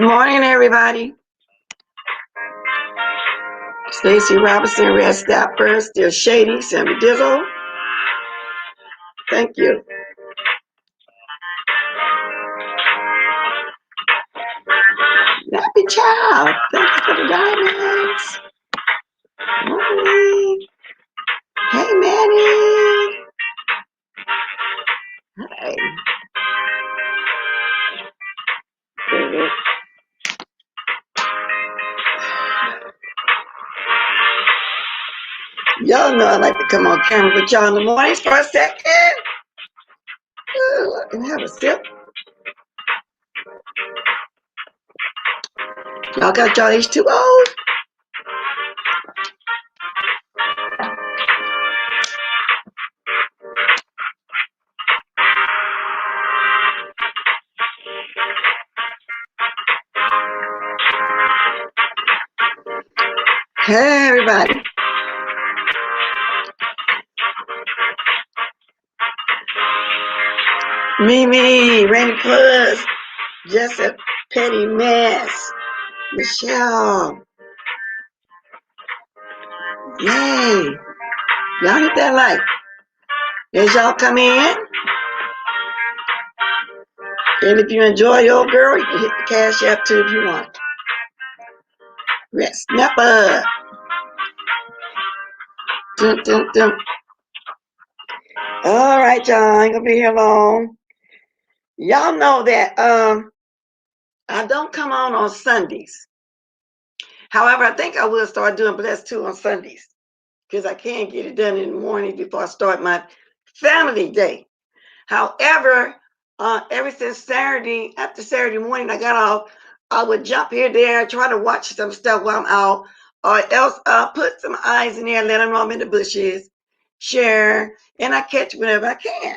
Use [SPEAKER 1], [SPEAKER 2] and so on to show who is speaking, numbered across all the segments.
[SPEAKER 1] Good morning, everybody. Stacy Robinson, Red Stapper, Still Shady, Sammy Dizzle. Thank you. Happy child. Thank you for the diamonds. Morning. Hey, Manny. Hey. Y'all know I like to come on camera with y'all in the mornings for a second. Ooh, I can have a sip. Y'all got y'all H2Os? Hey, everybody. Mimi, Rainy Plus, Jessup, Petty Mess, Michelle. Yay. Y'all hit that like. As y'all come in, and if you enjoy your girl, you can hit the Cash App too if you want. Red Snapper. Dun, dun, dun. All right, y'all. I ain't gonna be here long. Y'all know that I don't come on Sundays. However, I think I will start doing Blessed 2 on Sundays because I can't get it done in the morning before I start my family day. However, ever since Saturday, after Saturday morning, I got off, I would jump here, there, try to watch some stuff while I'm out, or else put some eyes in there, let them know I'm in the bushes, share, and I catch whenever I can.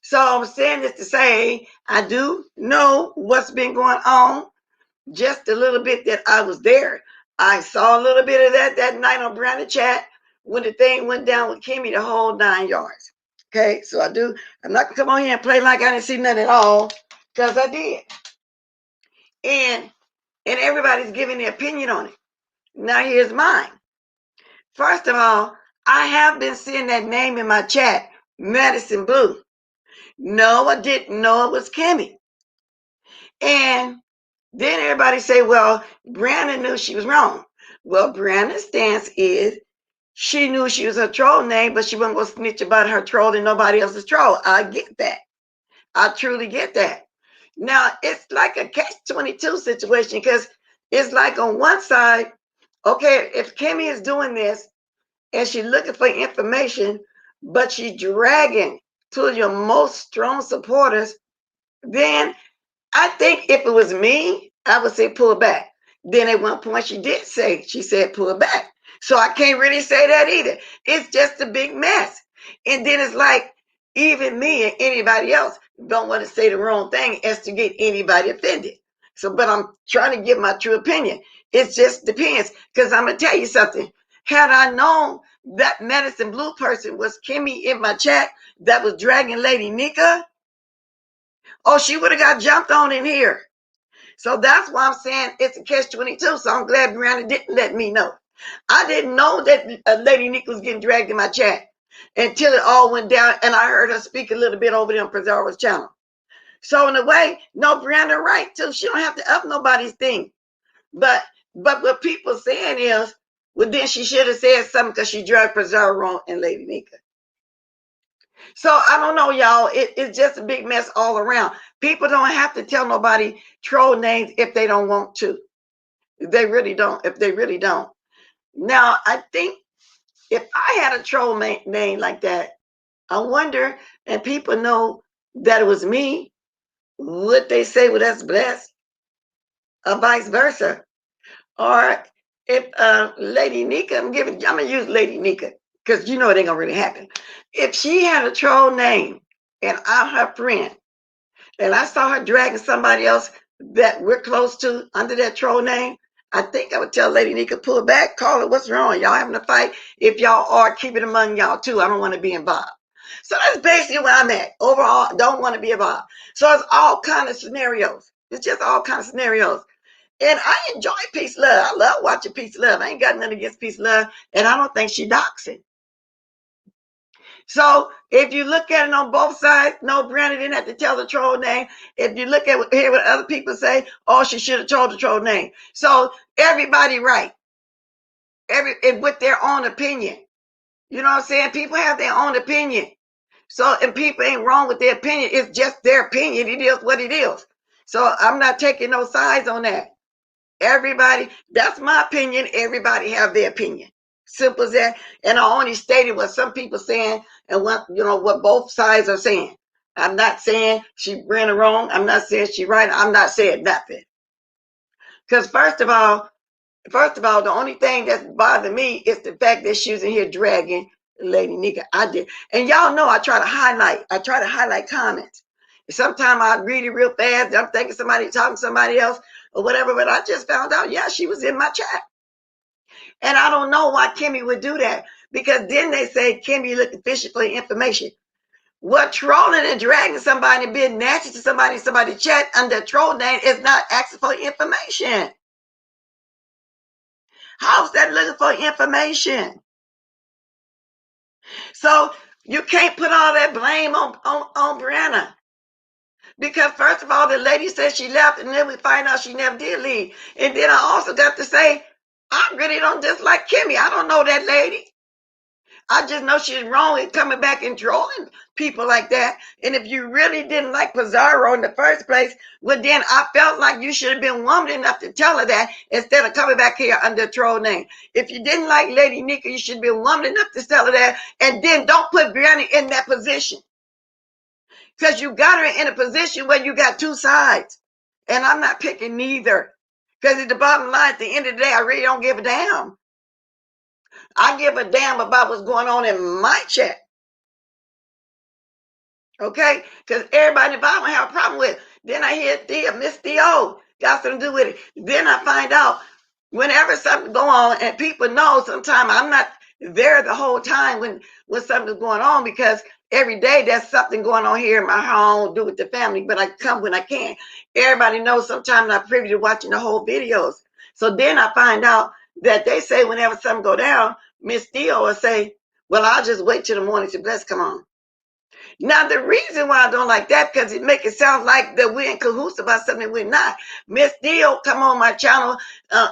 [SPEAKER 1] So I'm saying this to say, I do know what's been going on, just a little bit that I was there. I saw a little bit of that night on Brandon Chat when the thing went down with Kimmy, the whole 9 yards. Okay, so I'm not gonna come on here and play like I didn't see nothing at all, because I did. And everybody's giving their opinion on it. Now here's mine. First of all, I have been seeing that name in my chat, Madison Blue. No, I didn't know it was Kimmy. And then everybody say, well, Brandon knew she was wrong. Well, Brandon's stance is she knew she was her troll name, but she wasn't going to snitch about her troll and nobody else's troll. I get that. I truly get that. Now, it's like a catch-22 situation because it's like on one side, okay, if Kimmy is doing this and she's looking for information, but she's dragging two of your most strong supporters, then I think if it was me, I would say pull back. Then at one point she said pull back. So I can't really say that either. It's just a big mess. And then it's like even me and anybody else don't want to say the wrong thing as to get anybody offended. So, but I'm trying to give my true opinion. It just depends. Because I'm going to tell you something. Had I known that Madison Blue person was Kimmy in my chat that was dragging Lady Nika, oh, she would have got jumped on in here. So that's why I'm saying it's a catch-22. So I'm glad Brianna didn't let me know. I didn't know that Lady Nick was getting dragged in my chat until it all went down and I heard her speak a little bit over there on Pizarro's channel. So in a way, no, Brianna right too. She don't have to up nobody's thing. But what people saying is, well, then she should have said something because she dragged Pizarro and Lady Nika. So I don't know, y'all. It's just a big mess all around. People don't have to tell nobody troll names if they don't want to. They really don't. If they really don't. Now, I think if I had a troll name like that, I wonder, and people know that it was me, would they say, well, that's blessed? Or vice versa? Or if Lady Nika, I'm gonna use Lady Nika because you know it ain't gonna really happen. If she had a troll name and I'm her friend, and I saw her dragging somebody else that we're close to under that troll name, I think I would tell Lady Nika, pull back, call it, what's wrong? Y'all having a fight? If y'all are, keep it among y'all too. I don't want to be involved. So that's basically where I'm at. Overall, don't want to be involved. So it's all kind of scenarios. It's just all kinds of scenarios. And I enjoy Peace Love. I love watching Peace Love. I ain't got nothing against Peace Love. And I don't think she doxing. So if you look at it on both sides, no, Brandon didn't have to tell the troll name. If you look at hear what other people say, oh, she should have told the troll name. So everybody right. With their own opinion. You know what I'm saying? People have their own opinion. So, and people ain't wrong with their opinion. It's just their opinion. It is what it is. So I'm not taking no sides on that. Everybody, that's my opinion. Everybody have their opinion. Simple as that. And I only stated what some people saying and what both sides are saying. I'm not saying she ran it wrong. I'm not saying she right. I'm not saying nothing. Because first of all, the only thing that's bothering me is the fact that she was in here dragging Lady Nika. I did. And y'all know I try to highlight comments. Sometimes I read it real fast. I'm thinking somebody talking to somebody else or whatever, but I just found out, yeah, she was in my chat. And I don't know why Kimmy would do that, because then they say Kimmy looking fishy for information. What trolling and dragging somebody and being nasty to somebody chat under a troll name is not asking for information. How's that looking for information? So you can't put all that blame on Brianna. Because first of all, the lady said she left, and then we find out she never did leave. And then I also got to say, I really don't dislike Kimmy. I don't know that lady. I just know she's wrong in coming back and trolling people like that. And if you really didn't like Pizarro in the first place, well, then I felt like you should have been woman enough to tell her that instead of coming back here under a troll name. If you didn't like Lady Nika, you should have been woman enough to tell her that. And then don't put Brianna in that position. Because you got her in a position where you got two sides. And I'm not picking neither. Because at the bottom line, at the end of the day, I really don't give a damn. I give a damn about what's going on in my chat. Okay? Because everybody in the bottom I have a problem with. Then I hear Miss Theo got something to do with it. Then I find out whenever something go on, and people know sometimes I'm not there the whole time when something's going on, because every day there's something going on here in my home, do with the family, but I come when I can. Everybody knows sometimes I'm not privy to watching the whole videos. So then I find out that they say whenever something go down, Miss Theo will say, well, I'll just wait till the morning to bless come on. Now, the reason why I don't like that, because it make it sound like that we're in cahoots about something we're not. Miss Theo come on my channel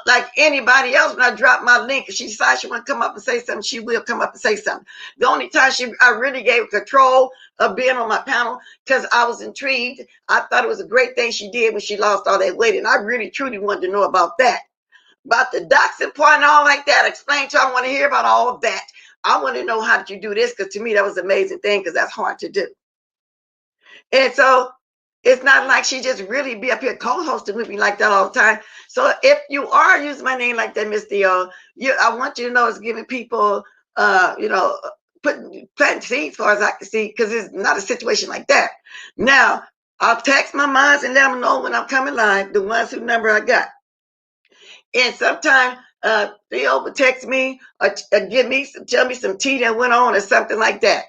[SPEAKER 1] like anybody else. When I drop my link, if she decides she want to come up and say something, she will come up and say something. The only time I really gave control of being on my panel, because I was intrigued. I thought it was a great thing she did when she lost all that weight, and I really, truly wanted to know about that. About the doxing part and all like that. Explain to her. I want to hear about all of that. I want to know how did you do this, because to me that was an amazing thing, because that's hard to do. And so it's not like she just really be up here co-hosting with me like that all the time. So if you are using my name like that, Miss Theo, I want you to know it's giving people, planting seeds as far as I can see, because it's not a situation like that. Now, I'll text my moms and let them know when I'm coming live, the ones whose number I got. And sometimes Theo would text me or tell me some tea that went on or something like that.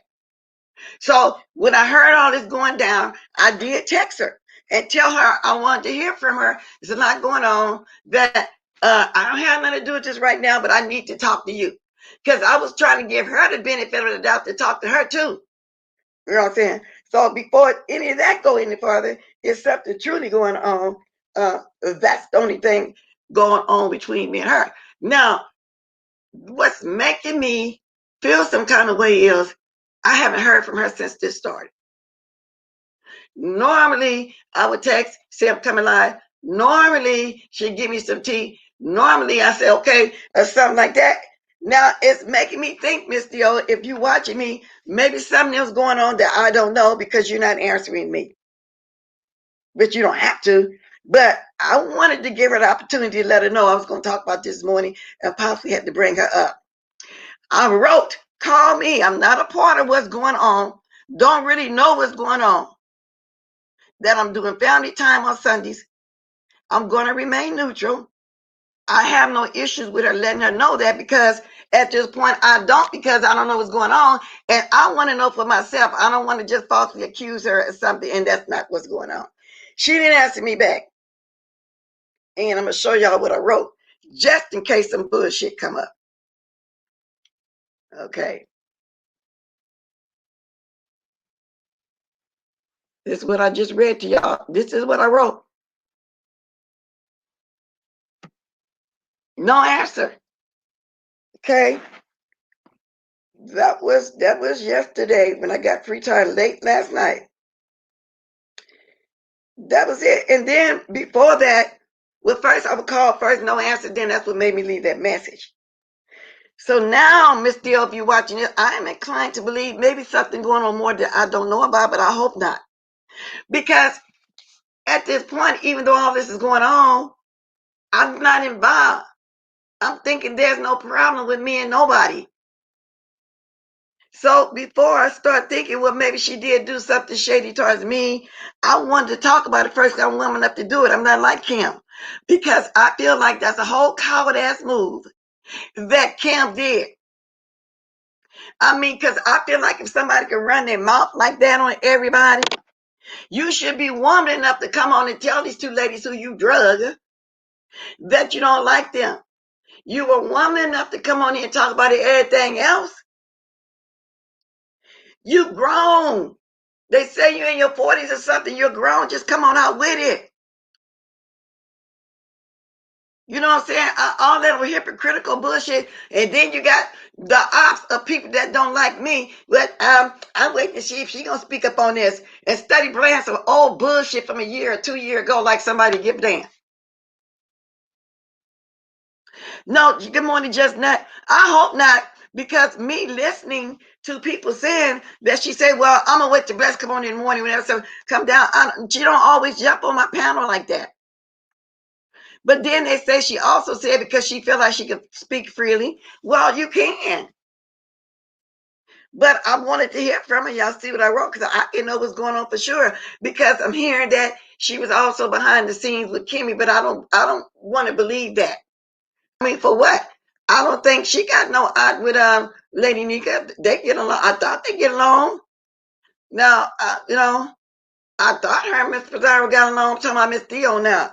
[SPEAKER 1] So when I heard all this going down, I did text her and tell her I wanted to hear from her. There's a lot going on that I don't have nothing to do with this right now, but I need to talk to you. Because I was trying to give her the benefit of the doubt to talk to her too. You know what I'm saying? So before any of that go any further, it's something truly going on. That's the only thing going on between me and her. Now, what's making me feel some kind of way is I haven't heard from her since this started. Normally, I would text, say I'm coming live. Normally, she'd give me some tea. Normally, I say, okay, or something like that. Now, it's making me think, Miss Theo, if you're watching me, maybe something else going on that I don't know because you're not answering me. But you don't have to. But I wanted to give her the opportunity to let her know I was going to talk about this morning and possibly had to bring her up. I wrote, call me. I'm not a part of what's going on. Don't really know what's going on. That I'm doing family time on Sundays. I'm going to remain neutral. I have no issues with her letting her know that, because at this point I don't, because I don't know what's going on. And I want to know for myself. I don't want to just falsely accuse her of something, and that's not what's going on. She didn't answer me back. And I'm going to show y'all what I wrote just in case some bullshit come up. Okay. This is what I just read to y'all. This is what I wrote. No answer. Okay. That was yesterday when I got free time late last night. That was it. And then before that, well, first I would call first, no answer. Then that's what made me leave that message. So now, Miss Deal, if you're watching it, I am inclined to believe maybe something going on more that I don't know about, but I hope not. Because at this point, even though all this is going on, I'm not involved. I'm thinking there's no problem with me and nobody. So before I start thinking, well, maybe she did do something shady towards me, I wanted to talk about it first. I'm woman enough to do it. I'm not like Kim, because I feel like that's a whole coward ass move that Kim did. I mean, because I feel like if somebody can run their mouth like that on everybody, you should be woman enough to come on and tell these two ladies who you drug that you don't like them. You were woman enough to come on here and talk about everything else. You grown. They say you're in your 40s or something. You're grown. Just come on out with it. You know what I'm saying? All that hypocritical bullshit. And then you got the ops of people that don't like me. But I'm waiting to see if she's going to speak up on this and study playing some old bullshit from a year or 2 years ago like somebody give a damn. No, good morning, just not. I hope not, because me listening to people saying that she said, well, I'm going to wait to bless come on in the morning whenever so come down. She don't always jump on my panel like that. But then they say she also said because she felt like she could speak freely. Well, you can. But I wanted to hear from her. Y'all see what I wrote? Because I didn't know what's going on for sure. Because I'm hearing that she was also behind the scenes with Kimmy, but I don't want to believe that. I mean, for what? I don't think she got no odd with Lady Nika. They get along. I thought they get along. Now, I thought her and Miss Pizarro got along. I'm talking about Miss Theo now.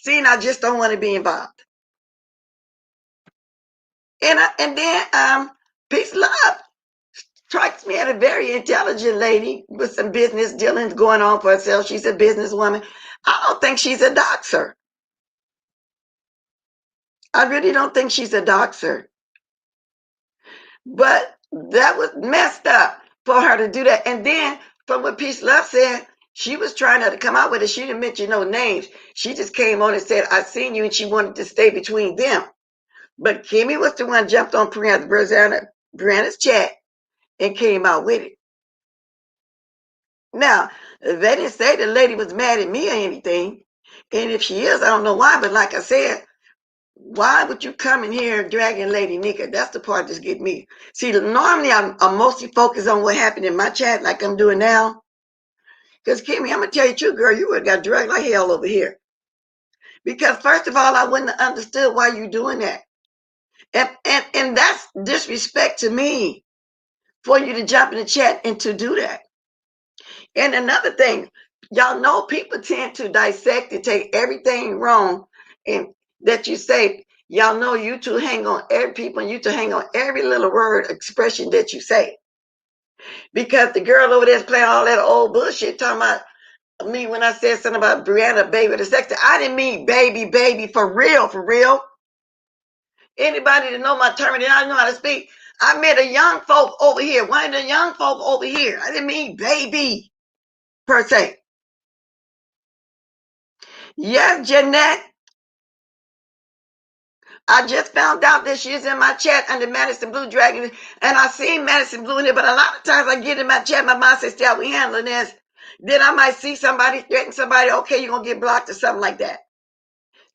[SPEAKER 1] See, and I just don't want to be involved. And then Peace Love strikes me as a very intelligent lady with some business dealings going on for herself. She's a businesswoman. I don't think she's a doxer. I really don't think she's a doxer. But that was messed up for her to do that. And then from what Peace Love said, she was trying to come out with it. She didn't mention no names. She just came on and said, I seen you, and she wanted to stay between them. But Kimmy was the one jumped on Brianna's chat and came out with it. Now, they didn't say the lady was mad at me or anything. And if she is, I don't know why. But like I said, why would you come in here dragging Lady Nika? That's the part that's getting me. See, normally I'm mostly focused on what happened in my chat like I'm doing now. Because Kimmy, I'm going to tell you the truth, girl, you would have got dragged like hell over here. Because first of all, I wouldn't have understood why you doing that. And that's disrespect to me for you to jump in the chat and to do that. And another thing, y'all know people tend to dissect and take everything wrong and that you say. Y'all know you two hang on every people and you two hang on every little word expression that you say. Because the girl over there's playing all that old bullshit talking about me when I said something about Brianna baby the sex. I didn't mean baby for real, for real. Anybody that know my term and I know how to speak, I met a young folk over here. One of the young folk over here. I didn't mean baby per se. Yes, Jeanette. I just found out that she's in my chat under Madison Blue Dragon, and I seen Madison Blue in there, but a lot of times I get in my chat, my mind says, yeah, we handling this. Then I might see somebody threaten somebody, okay, you're going to get blocked or something like that.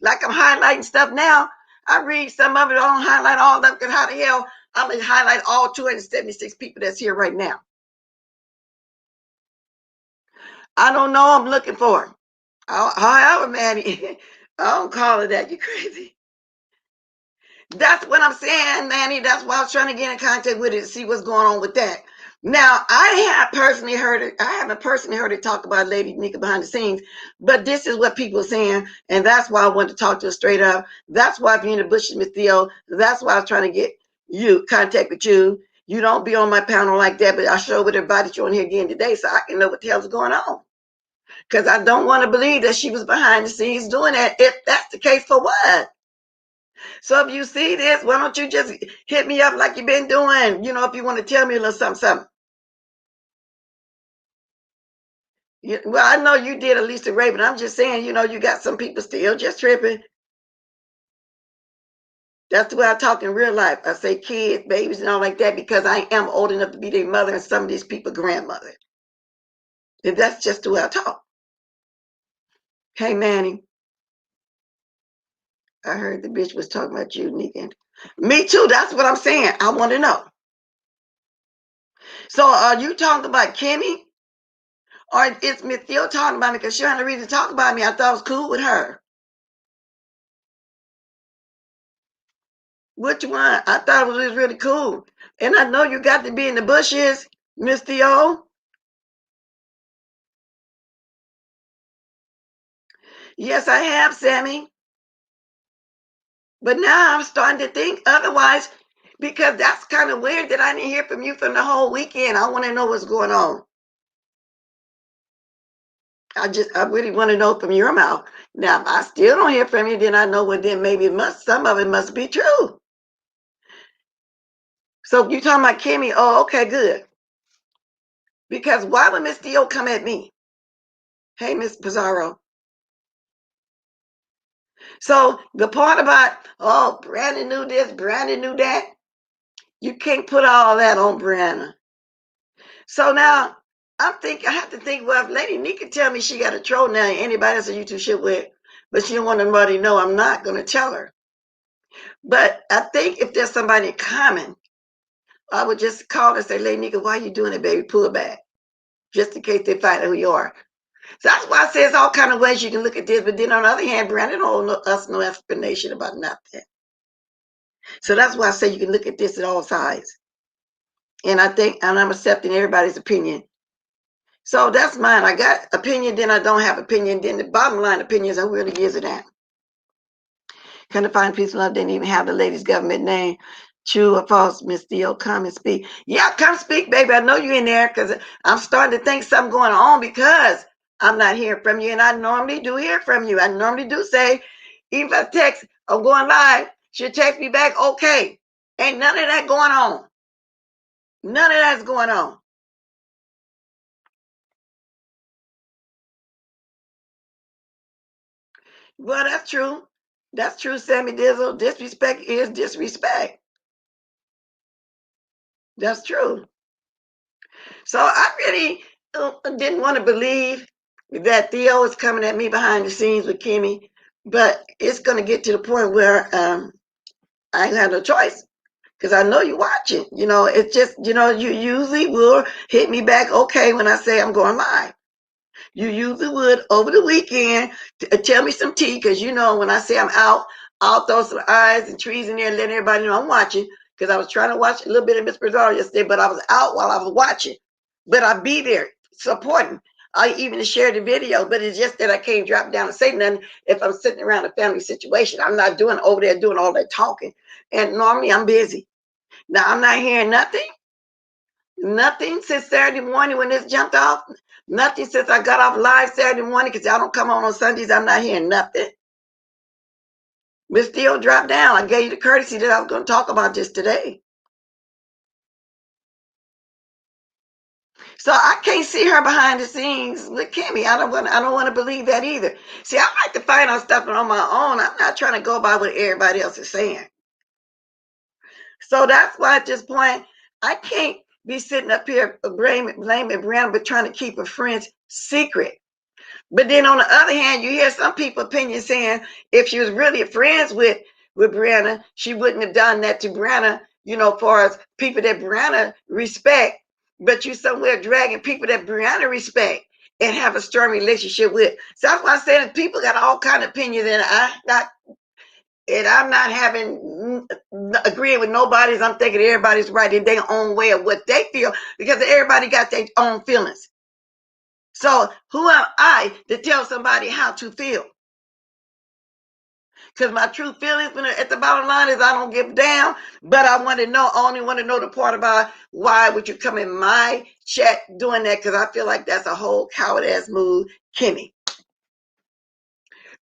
[SPEAKER 1] Like I'm highlighting stuff now. I read some of it, I don't highlight all of them, because how the hell I'm going to highlight all 276 people that's here right now? I don't know, I'm looking for them. However, Manny, I don't call it that, you crazy. That's what I'm saying, Manny. That's why I was trying to get in contact with it to see what's going on with that. Now, I haven't personally heard her talk about Lady Nika behind the scenes, but this is what people are saying, and that's why I wanted to talk to her straight up. That's why being in the bushes, Miss Theo, that's why I was trying to get contact with you. You don't be on my panel like that, but I sure would invite you on here again today so I can know what the hell's going on. Because I don't want to believe that she was behind the scenes doing that. If that's the case, for what? So if you see this, why don't you just hit me up like you've been doing? If you want to tell me a little something. Well, I know you did Lisa Ray, but I'm just saying, you got some people still just tripping. That's the way I talk in real life. I say kids, babies, and all like that because I am old enough to be their mother and some of these people grandmother. And that's just the way I talk. Hey, Manny, I heard the bitch was talking about you, Nika. Me too. That's what I'm saying. I want to know. So are you talking about Kimmy? Or is Miss Theo talking about me because she had no reason to talk about me? I thought it was cool with her. Which one? I thought it was really cool. And I know you got to be in the bushes, Miss Theo. Yes, I have, Sammy. But now I'm starting to think otherwise because that's kind of weird that I didn't hear from you from the whole weekend. I want to know what's going on. I really want to know from your mouth. Now, if I still don't hear from you, then I know then maybe some of it must be true. So you talking about Kimmy? Oh, okay, good. Because why would Miss Theo come at me? Hey, Miss Pizarro. So the part about, oh, Brandon knew this, Brandon knew that, you can't put all that on Brandon. So now I have to think, well, if Lady Nika tell me she got a troll now, anybody else that you two shit with, but she don't want nobody to know, I'm not going to tell her. But I think if there's somebody common, I would just call and say, Lady Nika, why are you doing it, baby? Pull it back. Just in case they find out who you are. So that's why I say it's all kind of ways you can look at this. But then on the other hand, Brandon don't owe us no explanation about nothing. So that's why I say you can look at this at all sides. And I'm accepting everybody's opinion. So that's mine. I got opinion, then I don't have opinion. Then the bottom line opinions are really is it that. Kind of find peace and love didn't even have the lady's government name. True or false, Miss Theo, come and speak. Yeah, come speak, baby. I know you're in there because I'm starting to think something going on because I'm not hearing from you. And I normally do hear from you. I normally do say, even if I text, I'm going live, she'll text me back, okay. Ain't none of that going on. None of that's going on. Well, that's true. That's true, Sammy Dizzle. Disrespect is disrespect. That's true. So I really didn't want to believe that Theo is coming at me behind the scenes with Kimmy, but it's going to get to the point where I ain't have no choice because I know you're watching. It's just, you usually will hit me back okay when I say I'm going live. You usually would over the weekend tell me some tea because when I say I'm out, I'll throw some eyes and trees in there and let everybody know I'm watching because I was trying to watch a little bit of Miss Brazil yesterday, but I was out while I was watching. But I'll be there supporting. I even shared the video, but it's just that I can't drop down and say nothing if I'm sitting around a family situation. I'm not doing over there doing all that talking. And normally I'm busy. Now I'm not hearing nothing. Nothing since Saturday morning when this jumped off. Nothing since I got off live Saturday morning because y'all don't come on Sundays. I'm not hearing nothing. But still dropped down. I gave you the courtesy that I was going to talk about this today. So I can't see her behind the scenes with Kimmy. I don't want to believe that either. See, I like to find out stuff on my own. I'm not trying to go by what everybody else is saying. So that's why at this point, I can't be sitting up here blaming Brandon, but trying to keep a friend's secret. But then on the other hand, you hear some people opinion saying if she was really friends with Brianna, she wouldn't have done that to Brianna, far as people that Brianna respect, but you somewhere dragging people that Brianna respect and have a strong relationship with. So that's why I said people got all kind of opinions, and And I'm not agreeing with nobody's. I'm thinking everybody's right in their own way of what they feel, because everybody got their own feelings. So who am I to tell somebody how to feel? Because my true feelings at the bottom line is I don't give a damn, but I only want to know the part about why would you come in my chat doing that, because I feel like that's a whole coward ass move, Kimmy.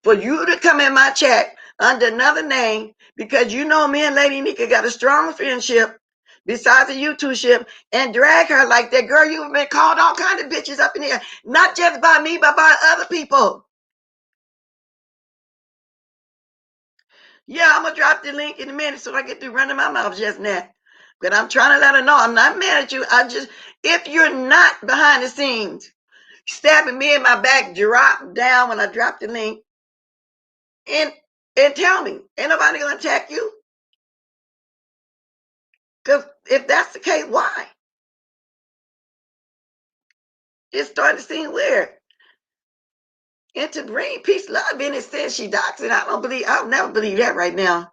[SPEAKER 1] For you to come in my chat under another name, because you know me and Lady Nika got a strong friendship besides the YouTube ship, and drag her like that. Girl, you've been called all kind of bitches up in here, not just by me, but by other people. Yeah, I'm gonna drop the link in a minute so I get through running my mouth just now. But I'm trying to let her know I'm not mad at you. If you're not behind the scenes stabbing me in my back, drop down when I drop the link and tell me, ain't nobody gonna attack you? Because if that's the case, why? It's starting to seem weird. And to bring peace, love in, it says she docs it. I'll never believe that right now.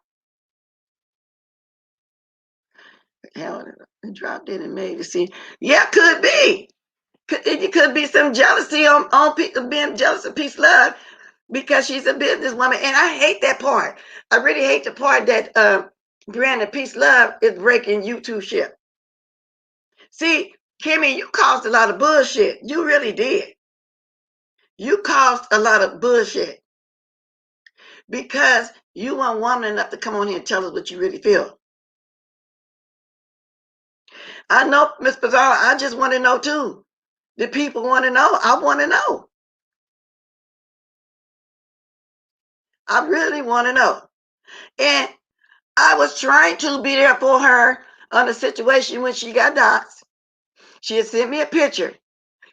[SPEAKER 1] Hell, dropped it and made it see. Yeah, could be. It could be some jealousy on people being jealous of peace, love, because she's a businesswoman. And I hate that part. I really hate the part that Brandon Peace Love is breaking YouTube shit. See, Kimmy, you caused a lot of bullshit. You really did. You caused a lot of bullshit because you weren't woman enough to come on here and tell us what you really feel. I know, Miss Pizarro, I just want to know too. The people want to know. I want to know. I really want to know. And I was trying to be there for her on the situation when she got doxxed. She had sent me a picture.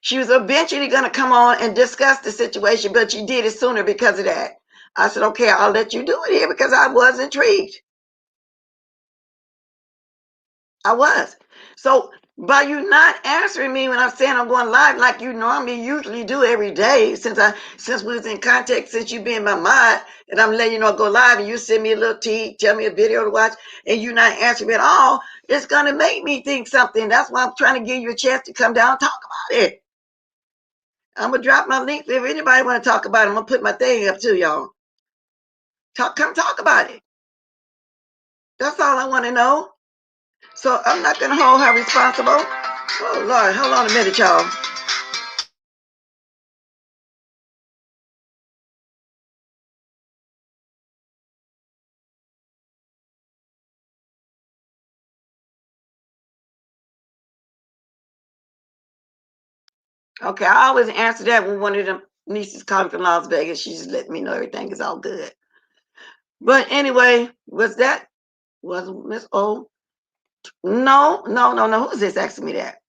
[SPEAKER 1] She was eventually going to come on and discuss the situation, but she did it sooner because of that. I said, okay, I'll let you do it here because I was intrigued. I was. So by you not answering me when I'm saying I'm going live like you normally usually do every day, since we was in contact, since you been my mind, and I'm letting you know go live, and you send me a little tea, tell me a video to watch, and you not answering me at all, it's gonna make me think something. That's why I'm trying to give you a chance to come down and talk about it. I'm gonna drop my link if anybody want to talk about it. I'm gonna put my thing up too, y'all. Come talk about it. That's all I want to know. So I'm not gonna hold her responsible. Oh Lord, hold on a minute, y'all. Okay, I always answer that when one of them nieces calling from Las Vegas. She just let me know everything is all good. But anyway, was Miss O? No. Who's this asking me that?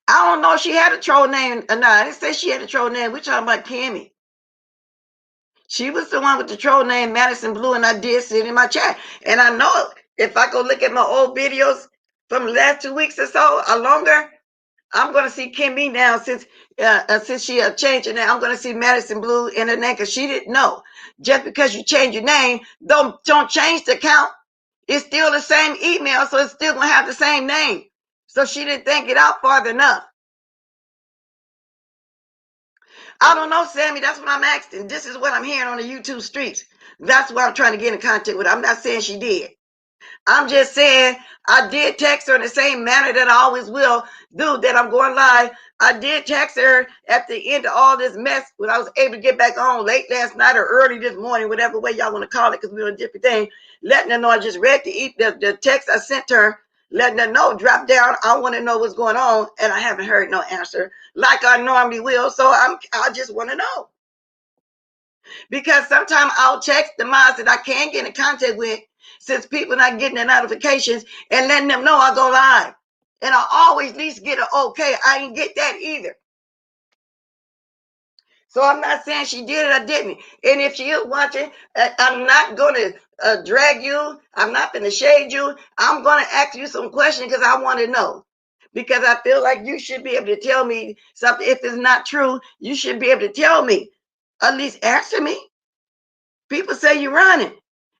[SPEAKER 1] I don't know if she had a troll name or not. I didn't say she had a troll name. We're talking about Kimmy. She was the one with the troll name Madison Blue, and I did sit in my chat. And I know if I go look at my old videos from the last 2 weeks or so or longer, I'm going to see Kimmy now since she changed her name. I'm going to see Madison Blue in her name because she didn't know. Just because you change your name, don't change the account. It's still the same email, so it's still going to have the same name. So she didn't think it out far enough. I don't know, Sammy. That's what I'm asking. This is what I'm hearing on the YouTube streets. That's why I'm trying to get in contact with her. I'm not saying she did. I'm just saying I did text her in the same manner that I always will do, that I'm going live. I did text her at the end of all this mess when I was able to get back on late last night or early this morning, whatever way y'all want to call it, because we're on a different thing, letting her know I just read the text I sent her, letting her know, drop down, I want to know what's going on, and I haven't heard no answer like I normally will, so I just want to know. Because sometimes I'll text the mods that I can get in contact with, since people not getting the notifications, and letting them know I go live. And I always at least get an okay. I didn't get that either. So I'm not saying she did it or didn't. And if she is watching, I'm not going to drag you. I'm not going to shade you. I'm going to ask you some questions because I want to know. Because I feel like you should be able to tell me something. If it's not true, you should be able to tell me. At least answer me. People say you're running.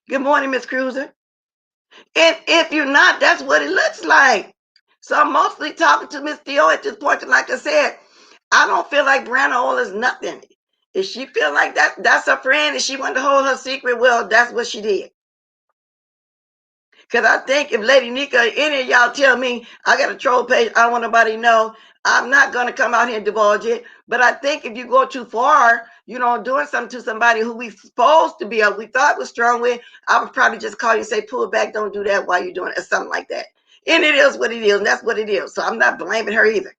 [SPEAKER 1] Good morning, Miss Cruiser. And if you're not, that's what it looks like. So I'm mostly talking to Miss Theo at this point. Like I said, I don't feel like Brianna Oil is nothing. If she feel like that's her friend and she wanted to hold her secret, well, that's what she did. Because I think if Lady Nika, any of y'all tell me I got a troll page, I don't want nobody to know, I'm not going to come out here and divulge it. But I think if you go too far, doing something to somebody who we supposed to be, we thought was strong with, I would probably just call you and say, pull it back, don't do that while you're doing it, or something like that. And it is what it is, and that's what it is. So I'm not blaming her either.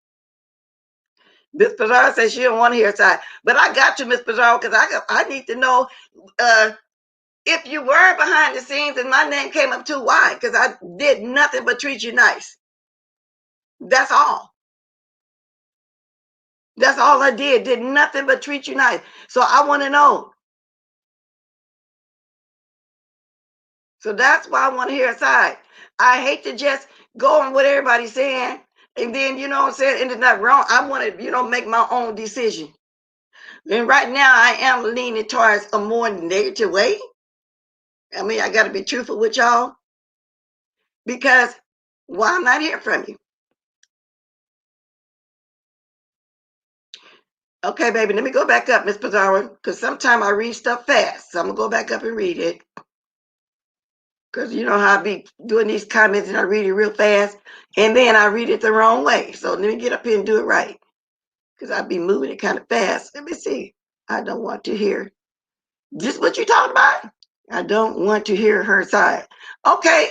[SPEAKER 1] Miss Pizarro says she don't want to hear her side. But I got you, Miss Pizarro, because I need to know if you were behind the scenes and my name came up too, why? Because I did nothing but treat you nice. That's all. That's all I did nothing but treat you nice. So I want to know. So that's why I want to hear a side. I hate to just go on what everybody's saying and then, what I'm saying, and it's not wrong. I want to, make my own decision. And right now I am leaning towards a more negative way. I mean, I got to be truthful with y'all because why I'm not hearing from you. Okay, baby, let me go back up, Miss Pizarro, because sometimes I read stuff fast. So I'm going to go back up and read it. Because you know how I be doing these comments and I read it real fast. And then I read it the wrong way. So let me get up here and do it right. Because I be moving it kind of fast. Let me see. I don't want to hear. Just what you talking about? I don't want to hear her side. Okay.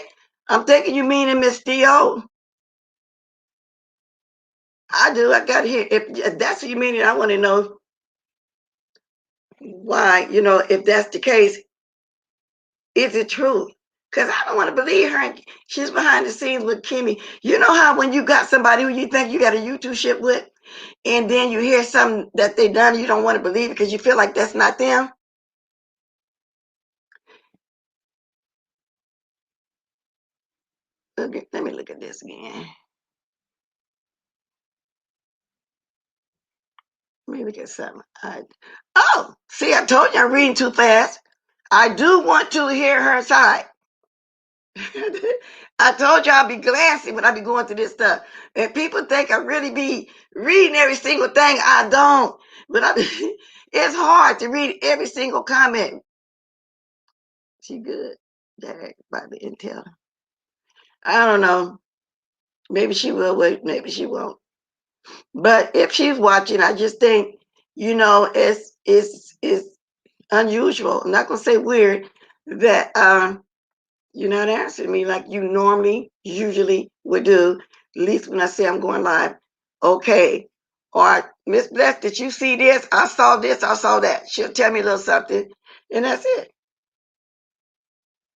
[SPEAKER 1] I'm thinking you meaning Miss Theo. I do. I got to hear. If that's what you mean, I want to know why, if that's the case, is it true? Because I don't want to believe her. She's behind the scenes with Kimmy. You know how when you got somebody who you think you got a YouTube ship with, and then you hear something that they done, you don't want to believe it because you feel like that's not them? Okay, let me look at this again. Let me look at something. See, I told you I'm reading too fast. I do want to hear her side. I told you I'll be glancing when I be going through this stuff. And people think I really be reading every single thing. I don't. But it's hard to read every single comment. She good. That by the intel. I don't know. Maybe she will wait, maybe she won't. But if she's watching, I just think, it's unusual. I'm not gonna say weird that you're not answering me like you usually would do, at least when I say I'm going live. Okay. Or Miss Bless, did you see this? I saw this, I saw that. She'll tell me a little something, and that's it.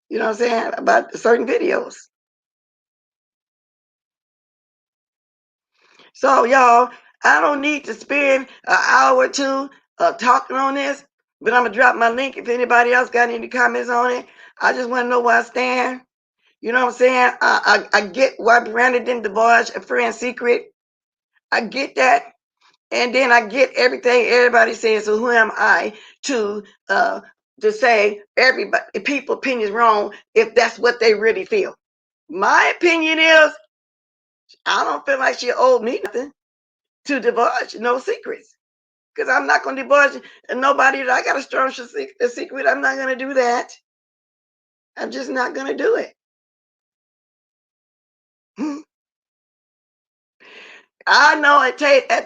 [SPEAKER 1] You know what I'm saying? About certain videos. So, y'all, I don't need to spend an hour or two talking on this, but I'm going to drop my link if anybody else got any comments on it. I just want to know where I stand. You know what I'm saying? I get why Brandon didn't divulge a friend's secret. I get that. And then I get everything everybody says. So who am I to say everybody people's opinion is wrong if that's what they really feel? My opinion is I don't feel like she owed me nothing to divulge no secrets. Because I'm not going to divulge nobody that I got a strong secret. I'm not going to do that. I'm just not going to do it. I know at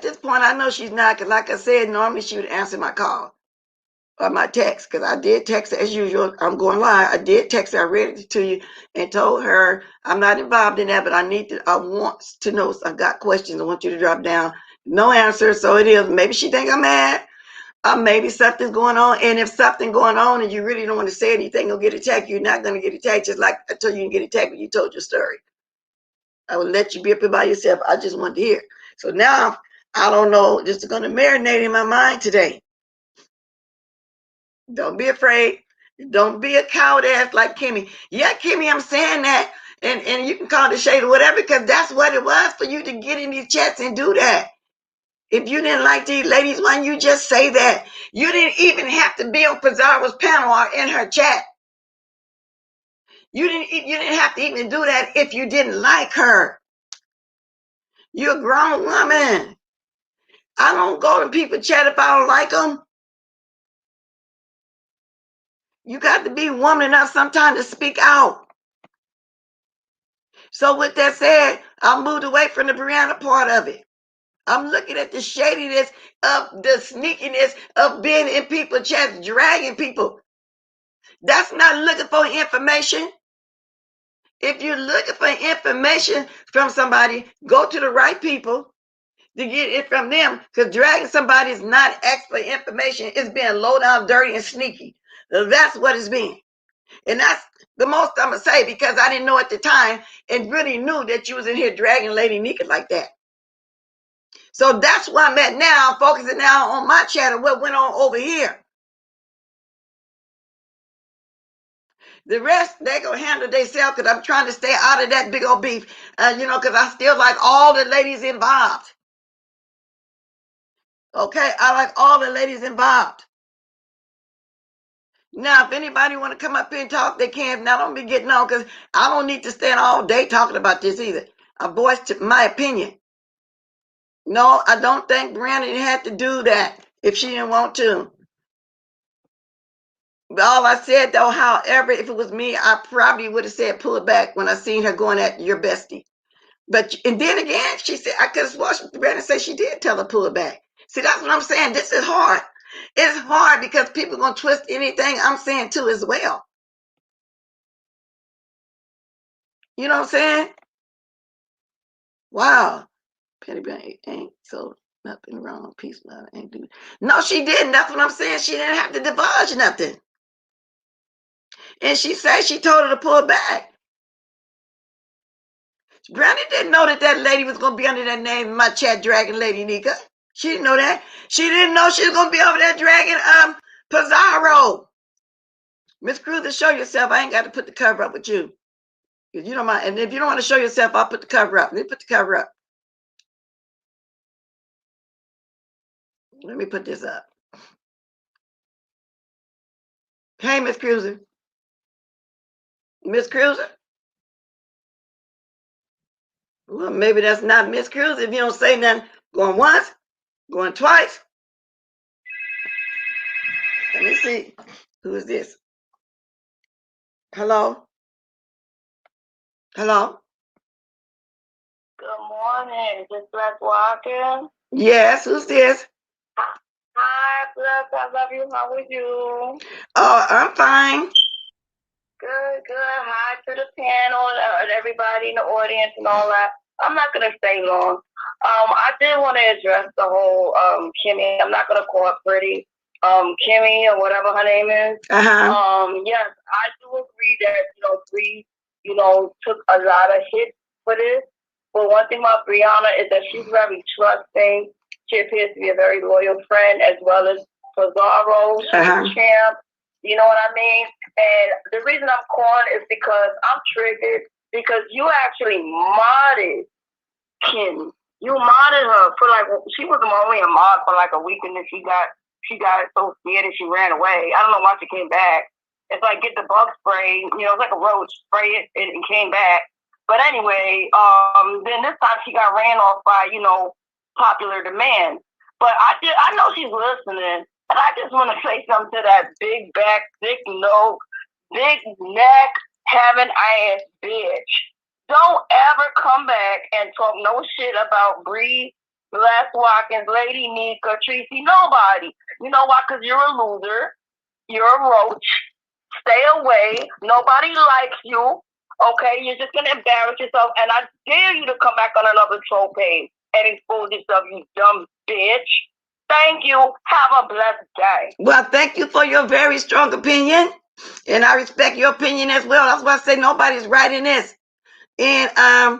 [SPEAKER 1] this point, I know she's not, because like I said, normally she would answer my call or my text, because I did text her as usual. I'm going live. I did text her. I read it to you and told her I'm not involved in that, but I want to know. I've got questions. I want you to drop down. No answer. So it is. Maybe she think I'm mad. Maybe something's going on. And if something's going on and you really don't want to say anything, you'll get attacked. You're not going to get attacked, just like I told you get attacked when you told your story. I would let you be up by yourself. I just want to hear. So now I don't know. This is going to marinate in my mind today. Don't be afraid. Don't be a coward ass like Kimmy. Yeah, Kimmy, I'm saying that. And you can call the shade or whatever, because that's what it was for you to get in these chats and do that. If you didn't like these ladies, why don't you just say that? You didn't even have to be on Pizarro's panel or in her chat. You didn't have to even do that if you didn't like her. You're a grown woman. I don't go to people's chat if I don't like them. You got to be woman enough sometimes to speak out. So with that said, I moved away from the Brianna part of it. I'm looking at the shadiness of the sneakiness of being in people's chats, dragging people. That's not looking for information. If you're looking for information from somebody, go to the right people to get it from them, because dragging somebody is not expert information. It's being low down, dirty, and sneaky. That's what it's being. And that's the most I'm going to say, because I didn't know at the time and really knew that you was in here dragging Lady Nika like that. So that's where I'm at now, focusing now on my chat and what went on over here. The rest, they going to handle themselves, because I'm trying to stay out of that big old beef, because I still like all the ladies involved. Okay, I like all the ladies involved. Now, if anybody want to come up here and talk, they can. Now, don't be getting on, because I don't need to stand all day talking about this either. I voiced my opinion. No, I don't think Brandon had to do that if she didn't want to. But all I said, though, however, if it was me, I probably would have said pull it back when I seen her going at your bestie. But, and then again, she said, I could have watched Brandon say she did tell her pull it back. See, that's what I'm saying. This is hard. It's hard because people going to twist anything I'm saying too as well. You know what I'm saying? Wow. Petty Bank ain't so nothing wrong. Peace, love, ain't do. No, she didn't. That's what I'm saying. She didn't have to divulge nothing. And she said she told her to pull back. Brandon didn't know that lady was going to be under that name in my chat, dragging Lady Nika. She didn't know that. She didn't know she was going to be over there dragging Pizarro. Miss Cruiser, show yourself. I ain't got to put the cover up with you. If you don't mind, and if you don't want to show yourself, I'll put the cover up. Let me put the cover up. Let me put this up. Hey, Miss Cruiser. Miss Cruiser? Well, maybe that's not Miss Cruiser if you don't say nothing. Going once, going twice. Let me see. Who is this? Hello? Hello?
[SPEAKER 2] Good morning. Is this Black Walker?
[SPEAKER 1] Yes, who's this?
[SPEAKER 2] Hi, Black. I love you. How are you?
[SPEAKER 1] Oh, I'm fine.
[SPEAKER 2] Good, good. Hi to the panel and everybody in the audience and all that. I'm not going to stay long. I did want to address the whole Kimmy. I'm not going to call her pretty. Kimmy or whatever her name is. Yes, I do agree that, Bree, took a lot of hits for this. But one thing about Brianna is that she's very trusting. She appears to be a very loyal friend, as well as Pizarro, champ. You know what I mean? And the reason I'm calling is because I'm triggered because you actually modded Kim. You modded her for she was only a mod for a week, and then she got so scared and she ran away. I don't know why she came back. It's like get the bug spray, it's like a roach, spray it and came back. But anyway, then this time she got ran off by, popular demand. But I know she's listening. And I just want to say something to that big back, thick nose, big neck, having ass bitch. Don't ever come back and talk no shit about Bree, Les Watkins, Lady Nika, Tracy, nobody. You know why? Because you're a loser. You're a roach. Stay away. Nobody likes you. Okay? You're just going to embarrass yourself. And I dare you to come back on another troll page and expose yourself, you dumb bitch. Thank you. Have a blessed day.
[SPEAKER 1] Well, thank you for your very strong opinion. And I respect your opinion as well. That's why I say nobody's right in this. And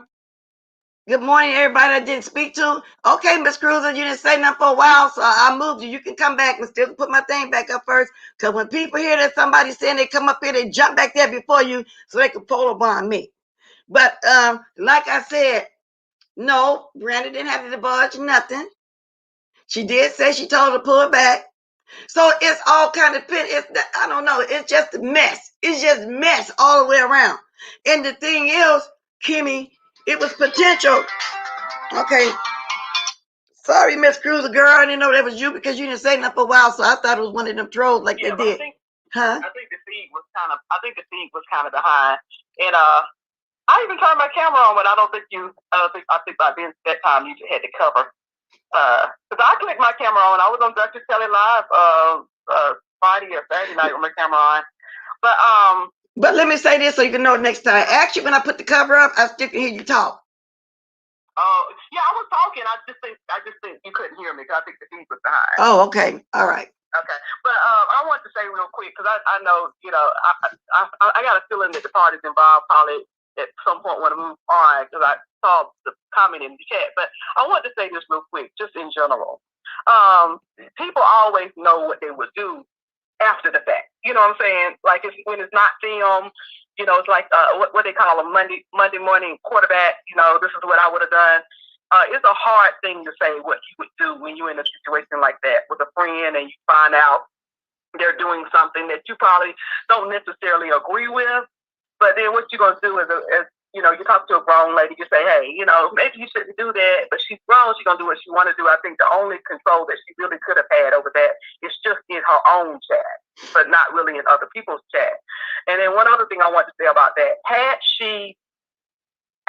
[SPEAKER 1] good morning, everybody I didn't speak to. Okay, Miss Cruiser, you didn't say nothing for a while, so I moved you. You can come back and still put my thing back up first. Because when people hear that somebody's saying they come up here, they jump back there before you so they can pull upon me. But like I said, no, Brandon didn't have to divulge nothing. She did say she told her to pull it back. So it's all kind of I don't know. It's just a mess. It's just mess all the way around. And the thing is, Kimmy, it was potential. Okay. Sorry, Miss Cruiser girl. I didn't know that was you because you didn't say nothing for a while, so I thought it was one of them trolls like they did.
[SPEAKER 2] I think the feed was kind of behind. And I even turned my camera on, but I think by then that time you had to cover. Because I clicked my camera on. I was on Dr. Kelly Live Friday or Saturday night with my camera on. But
[SPEAKER 1] let me say this so you can know next time. Actually, when I put the cover up, I still can hear you talk.
[SPEAKER 2] Yeah, I was talking. I just think you couldn't hear me because I think the feed was behind.
[SPEAKER 1] Oh, okay. All right.
[SPEAKER 2] Okay. But I want to say real quick because I know, I got a feeling that the parties involved probably at some point want to move on because I saw the comment in the chat. But I want to say this real quick, just in general. People always know what they would do after the fact. You know what I'm saying? Like when it's not filmed, it's like what they call a Monday morning quarterback. This is what I would have done. It's a hard thing to say what you would do when you're in a situation like that with a friend and you find out they're doing something that you probably don't necessarily agree with. But then what you're going to do is you talk to a grown lady, you say, hey, maybe you shouldn't do that, but she's grown, she's going to do what she want to do. I think the only control that she really could have had over that is just in her own chat, but not really in other people's chat. And then one other thing I want to say about that, had she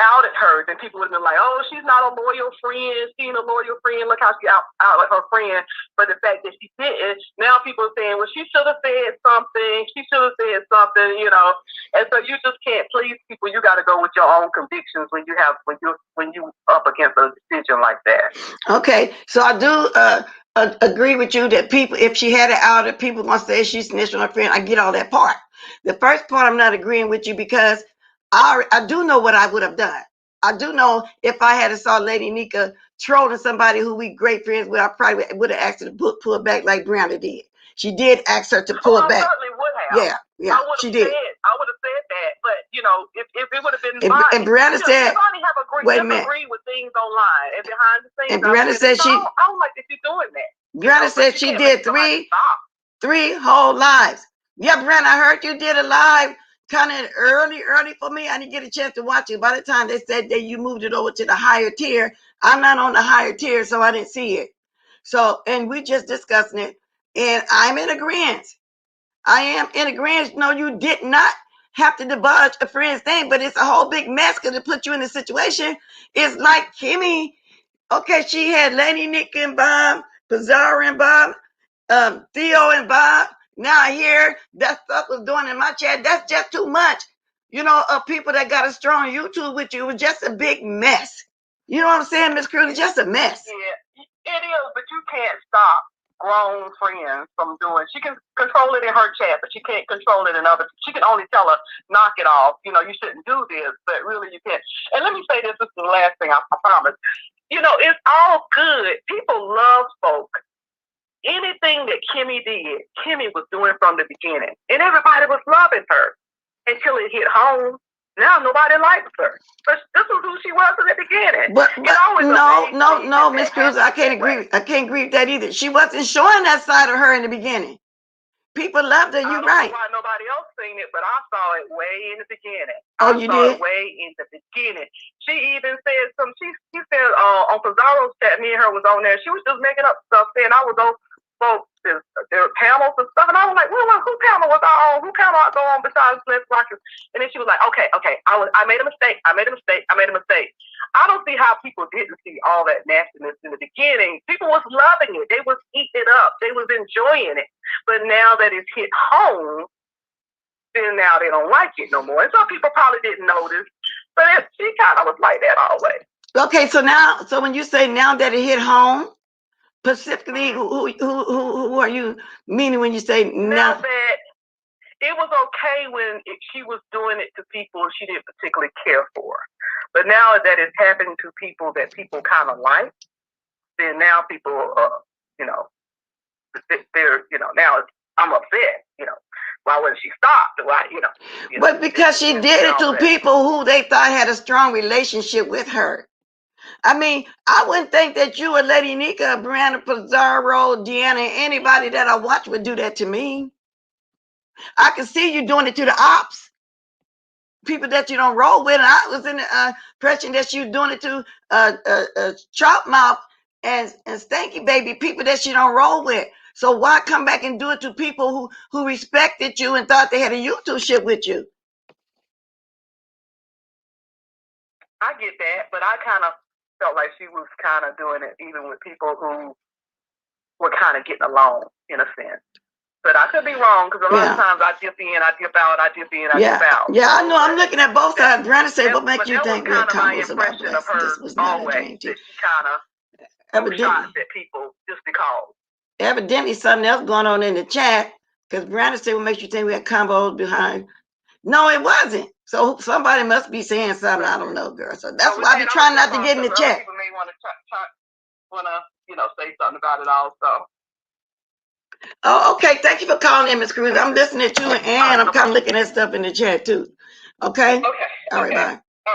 [SPEAKER 2] outed her, then people would have been like, oh, she's not a loyal friend. She ain't a loyal friend. Look how she outed her friend. But the fact that she didn't, now people are saying, well, she should have said something. She should have said something, And so you just can't please people. You got to go with your own convictions when you up against a decision like that.
[SPEAKER 1] Okay, so I do agree with you that people, if she had it outed, people gonna say she snitched on her friend. I get all that part. The first part, I'm not agreeing with you because I do know what I would have done. I do know if I had saw Lady Nika trolling somebody who we great friends with, I probably would have asked her to pull back like Brianna did. She did ask her to pull back.
[SPEAKER 2] I certainly would have.
[SPEAKER 1] Yeah, she did.
[SPEAKER 2] I would have said that, but if it would have been
[SPEAKER 1] and Brianna said,
[SPEAKER 2] wait a minute, agree with things online and behind the scenes.
[SPEAKER 1] And Brianna said
[SPEAKER 2] I don't like that you're doing that.
[SPEAKER 1] Brianna said she did three whole lives. Yeah, Brianna, I heard you did a live kind of early for me. I didn't get a chance to watch it. By the time they said that you moved it over to the higher tier, I'm not on the higher tier, so I didn't see it. So, and we just discussing it, and I'm in agreement. I am in agreement. No, you did not have to divulge a friend's name, but it's a whole big mess because it put you in a situation. It's like Kimmy. Okay, she had Lady Nick and Bob, Pizarro and Bob, Theo and Bob. Now I hear that stuff was doing in my chat. That's just too much. Of people that got a strong YouTube with you. It was just a big mess. You know what I'm saying, Miss Cruz? Just a mess.
[SPEAKER 2] Yeah, it is, but you can't stop grown friends from doing. She can control it in her chat, but she can't control it in others. She can only tell her, knock it off. You shouldn't do this, but really you can't. And let me say this is the last thing I promise. It's all good. People love folk. Anything that Kimmy did, Kimmy was doing from the beginning. And everybody was loving her until it hit home. Now nobody likes her. But this was who she was in the beginning.
[SPEAKER 1] But no, Miss Cruz, I can't agree. I can't agree with that either. She wasn't showing that side of her in the beginning. People loved her. You're right.
[SPEAKER 2] I don't know why nobody else seen it, but I saw it way in the beginning.
[SPEAKER 1] Oh, you did?
[SPEAKER 2] Way in the beginning. She even said some. She said on Pizarro's chat, me and her was on there. She was just making up stuff, saying I was on folks, there were panels and stuff, and I was like, well, who panel was I on? Who panel I go on besides Let's Rock It? And then she was like, okay, I made a mistake. I don't see how people didn't see all that nastiness in the beginning. People was loving it. They was eating it up. They was enjoying it. But now that it's hit home, then now they don't like it no more. And some people probably didn't notice, but she kind of was like that always.
[SPEAKER 1] Okay, so when you say now that it hit home, specifically, who are you meaning when you say now?
[SPEAKER 2] That it was okay when she was doing it to people she didn't particularly care for. But now that it's happening to people that people kind of like, then now people, they're, now I'm upset, Why wouldn't she stop? Why,
[SPEAKER 1] But because she did it to people who they thought had a strong relationship with her. I mean, I wouldn't think that you or Lady Nika, Brianna Pizarro, Deanna, anybody that I watch would do that to me. I can see you doing it to the ops, people that you don't roll with. And I was in the impression that you doing it to Chop Mouth and Stanky Baby, people that you don't roll with. So why come back and do it to people who respected you and thought they had a YouTube shit with you?
[SPEAKER 3] I get that, but I kind of felt like she was kind of doing it even with people who were kind of getting along in a sense. But I could be wrong because a lot of times I dip in, I dip out, I dip in, I dip out.
[SPEAKER 1] Yeah, I know. I'm looking at both sides. Brandon said, "What makes you think that
[SPEAKER 3] kind
[SPEAKER 1] was about blessing? This was not a dream team."
[SPEAKER 3] She kind of shots at people just because.
[SPEAKER 1] Evidently, something else going on in the chat because Brandon said, "What makes you think we had combos behind?" No, it wasn't. So somebody must be saying something. I don't know, girl. So that's why I be trying not to get in the chat.
[SPEAKER 3] People may want to say something about it also.
[SPEAKER 1] Oh, okay. Thank you for calling in, Ms. Cruz. I'm listening to you, and I'm kind of looking at stuff in the chat too. Okay.
[SPEAKER 3] Okay.
[SPEAKER 1] All right. Bye.
[SPEAKER 3] All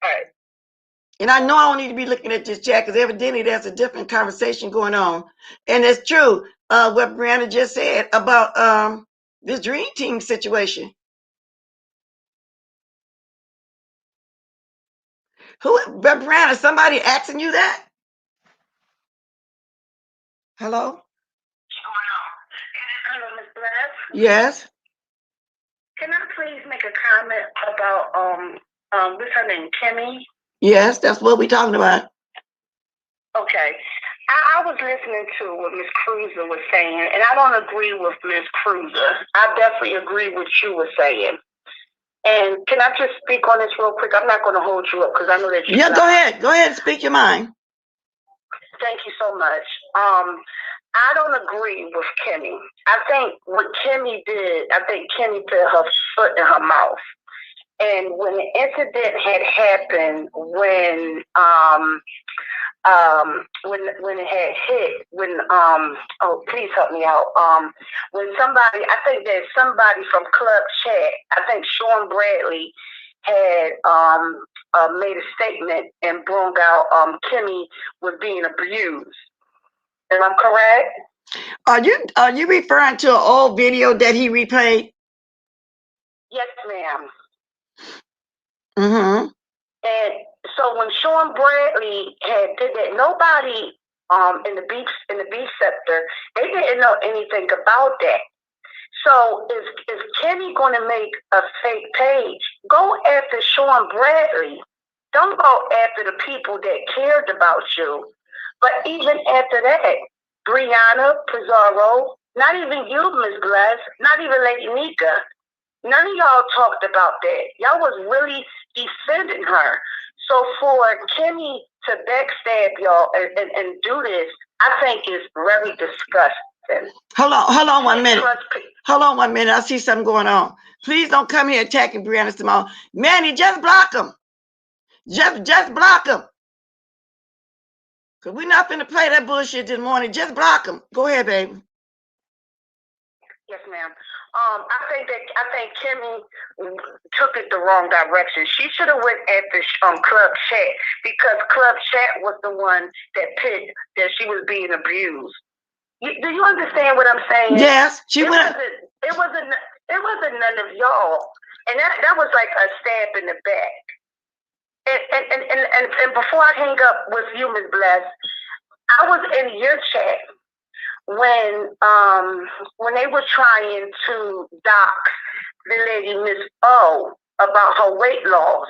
[SPEAKER 3] right.
[SPEAKER 1] And I know I don't need to be looking at this chat because evidently there's a different conversation going on, and it's true. What Brianna just said about this dream team situation. But Brianna, somebody asking you that? Hello?
[SPEAKER 2] Hello, Ms. Bless.
[SPEAKER 1] Yes.
[SPEAKER 2] Can I please make a comment about what's her name, Kimmy?
[SPEAKER 1] Yes, that's what we're talking about.
[SPEAKER 2] Okay. I was listening to what Ms. Cruiser was saying, and I don't agree with Ms. Cruiser. I definitely agree with what you were saying. And can I just speak on this real quick? I'm not going to hold you up because I know that you.
[SPEAKER 1] Yeah, go ahead. Go ahead and speak your mind.
[SPEAKER 2] Thank you so much. I don't agree with Kimmy. I think what Kimmy did, I think Kimmy put her foot in her mouth. And when the incident had happened, when it had hit, oh, please help me out. When somebody, I think there's somebody from Club Chat, I think Sean Bradley had made a statement and brought out Kimmy was being abused. Am I correct?
[SPEAKER 1] Are you referring to an old video that he replayed?
[SPEAKER 2] Yes, ma'am.
[SPEAKER 1] Mm-hmm.
[SPEAKER 2] And so when Sean Bradley had did that, nobody in the beef sector, they didn't know anything about that. So is Kenny going to make a fake page? Go after Sean Bradley. Don't go after the people that cared about you. But even after that, Brianna Pizarro, not even you, Ms. Bless, not even Lady Nika, none of y'all talked about that. Y'all was really defending her. So for Kimmy to backstab y'all and do this, I think is very disgusting.
[SPEAKER 1] Hold on 1 minute. Hold on 1 minute. I see something going on. Please don't come here attacking Brianna Simone. Manny, just block him. Just block him. Because we're not finna play that bullshit this morning. Just block him. Go ahead, baby.
[SPEAKER 2] Yes, ma'am. I think Kimmy took it the wrong direction. She should have went after Club Chat because Club Chat was the one that picked that she was being abused. Do you understand what I'm saying?
[SPEAKER 1] Yes, she went.
[SPEAKER 2] It wasn't none of y'all, and that was like a stab in the back. And before I hang up with you, Ms. Bless, I was in your chat when they were trying to dox the lady Miss O about her weight loss.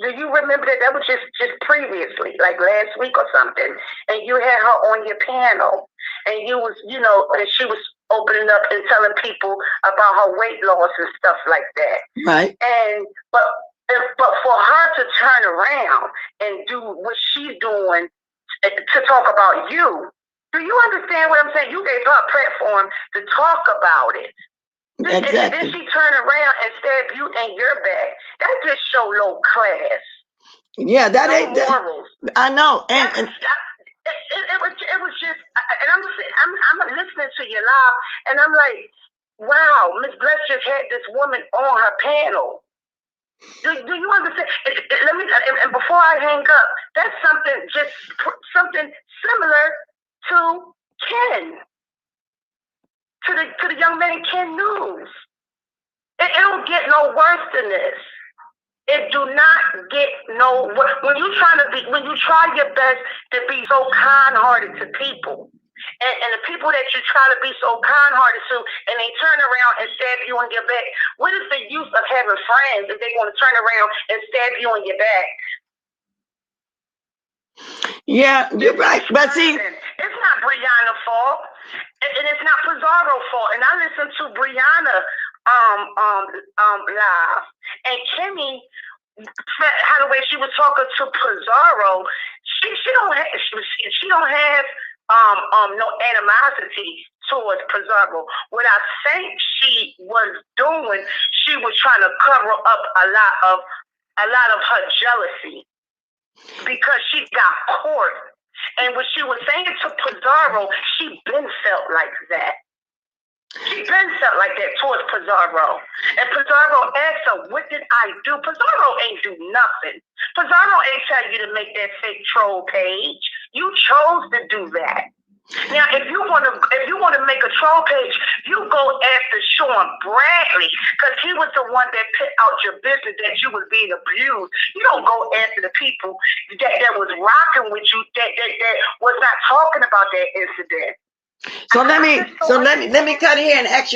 [SPEAKER 2] Do you remember that? That was just previously, like last week or something. And you had her on your panel, and you was, and she was opening up and telling people about her weight loss and stuff like that.
[SPEAKER 1] Right.
[SPEAKER 2] But for her to turn around and do what she's doing to talk about you, do you understand what I'm saying? You gave her a platform to talk about it.
[SPEAKER 1] Exactly.
[SPEAKER 2] And then she turned around and stabbed you in your back. That just show low class.
[SPEAKER 1] Yeah, that ain't
[SPEAKER 2] morals.
[SPEAKER 1] I know. And
[SPEAKER 2] it was just, and I'm listening to you live, and I'm like, wow, Miss Bless just had this woman on her panel. Do you understand? Let me. And before I hang up, that's something similar to Ken, to the young man Ken News. It don't get no worse than this. It do not get no worse. When you try your best to be so kind-hearted to people, and the people that you try to be so kind-hearted to, and they turn around and stab you in your back. What is the use of having friends if they want to turn around and stab you in your back?
[SPEAKER 1] Yeah, you're right. But see,
[SPEAKER 2] it's not Brianna's fault, and it's not Pizarro's fault. And I listened to Brianna live, and Kimmy, how the way she was talking to Pizarro, she don't have no animosity towards Pizarro. What I think she was doing, she was trying to cover up a lot of her jealousy because she got caught. And what she was saying to Pizarro, she been felt like that. She been felt like that towards Pizarro. And Pizarro asked her, what did I do? Pizarro ain't do nothing. Pizarro ain't tell you to make that fake troll page. You chose to do that. Now, if you want to make a troll page, you go after Sean Bradley because he was the one that put out your business that you was being abused. You don't go after the people that was rocking with you that was not talking about that incident.
[SPEAKER 1] So let me cut in here and ask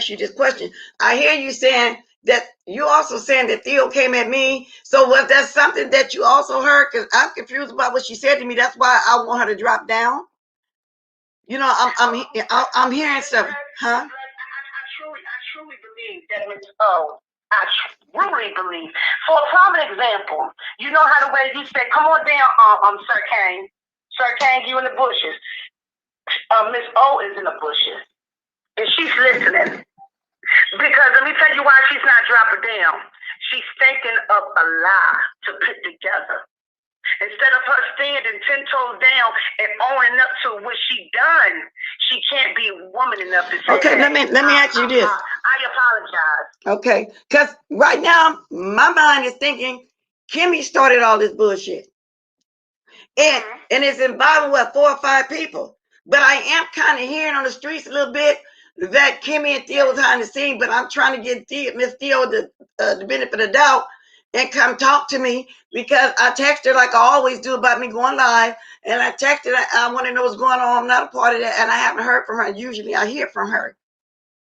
[SPEAKER 1] you this question. I hear you saying that you also saying that Theo came at me. So was that something that you also heard? Because I'm confused about what she said to me. That's why I want her to drop down. You know, I'm hearing stuff, huh?
[SPEAKER 2] I truly believe that Miss O. I truly believe. For a prime example, you know how the way you said, "Come on down, Sir Kane. Sir Kane, you in the bushes." Miss O is in the bushes, and she's listening. Because let me tell you why she's not dropping down. She's thinking of a lie to put together. Instead of her standing 10 toes down and owning up to what she done, she can't be woman enough to say,
[SPEAKER 1] okay, let me ask you this.
[SPEAKER 2] I apologize.
[SPEAKER 1] Okay, because right now my mind is thinking Kimmy started all this bullshit. And it's involving what, 4 or 5 people. But I am kind of hearing on the streets a little bit that Kimmy and Theo was behind the scene, but I'm trying to get Miss Theo the benefit of the doubt and come talk to me because I texted her like I always do about me going live, and I texted her, I want to know what's going on. I'm not a part of that, and I haven't heard from her. Usually I hear from her.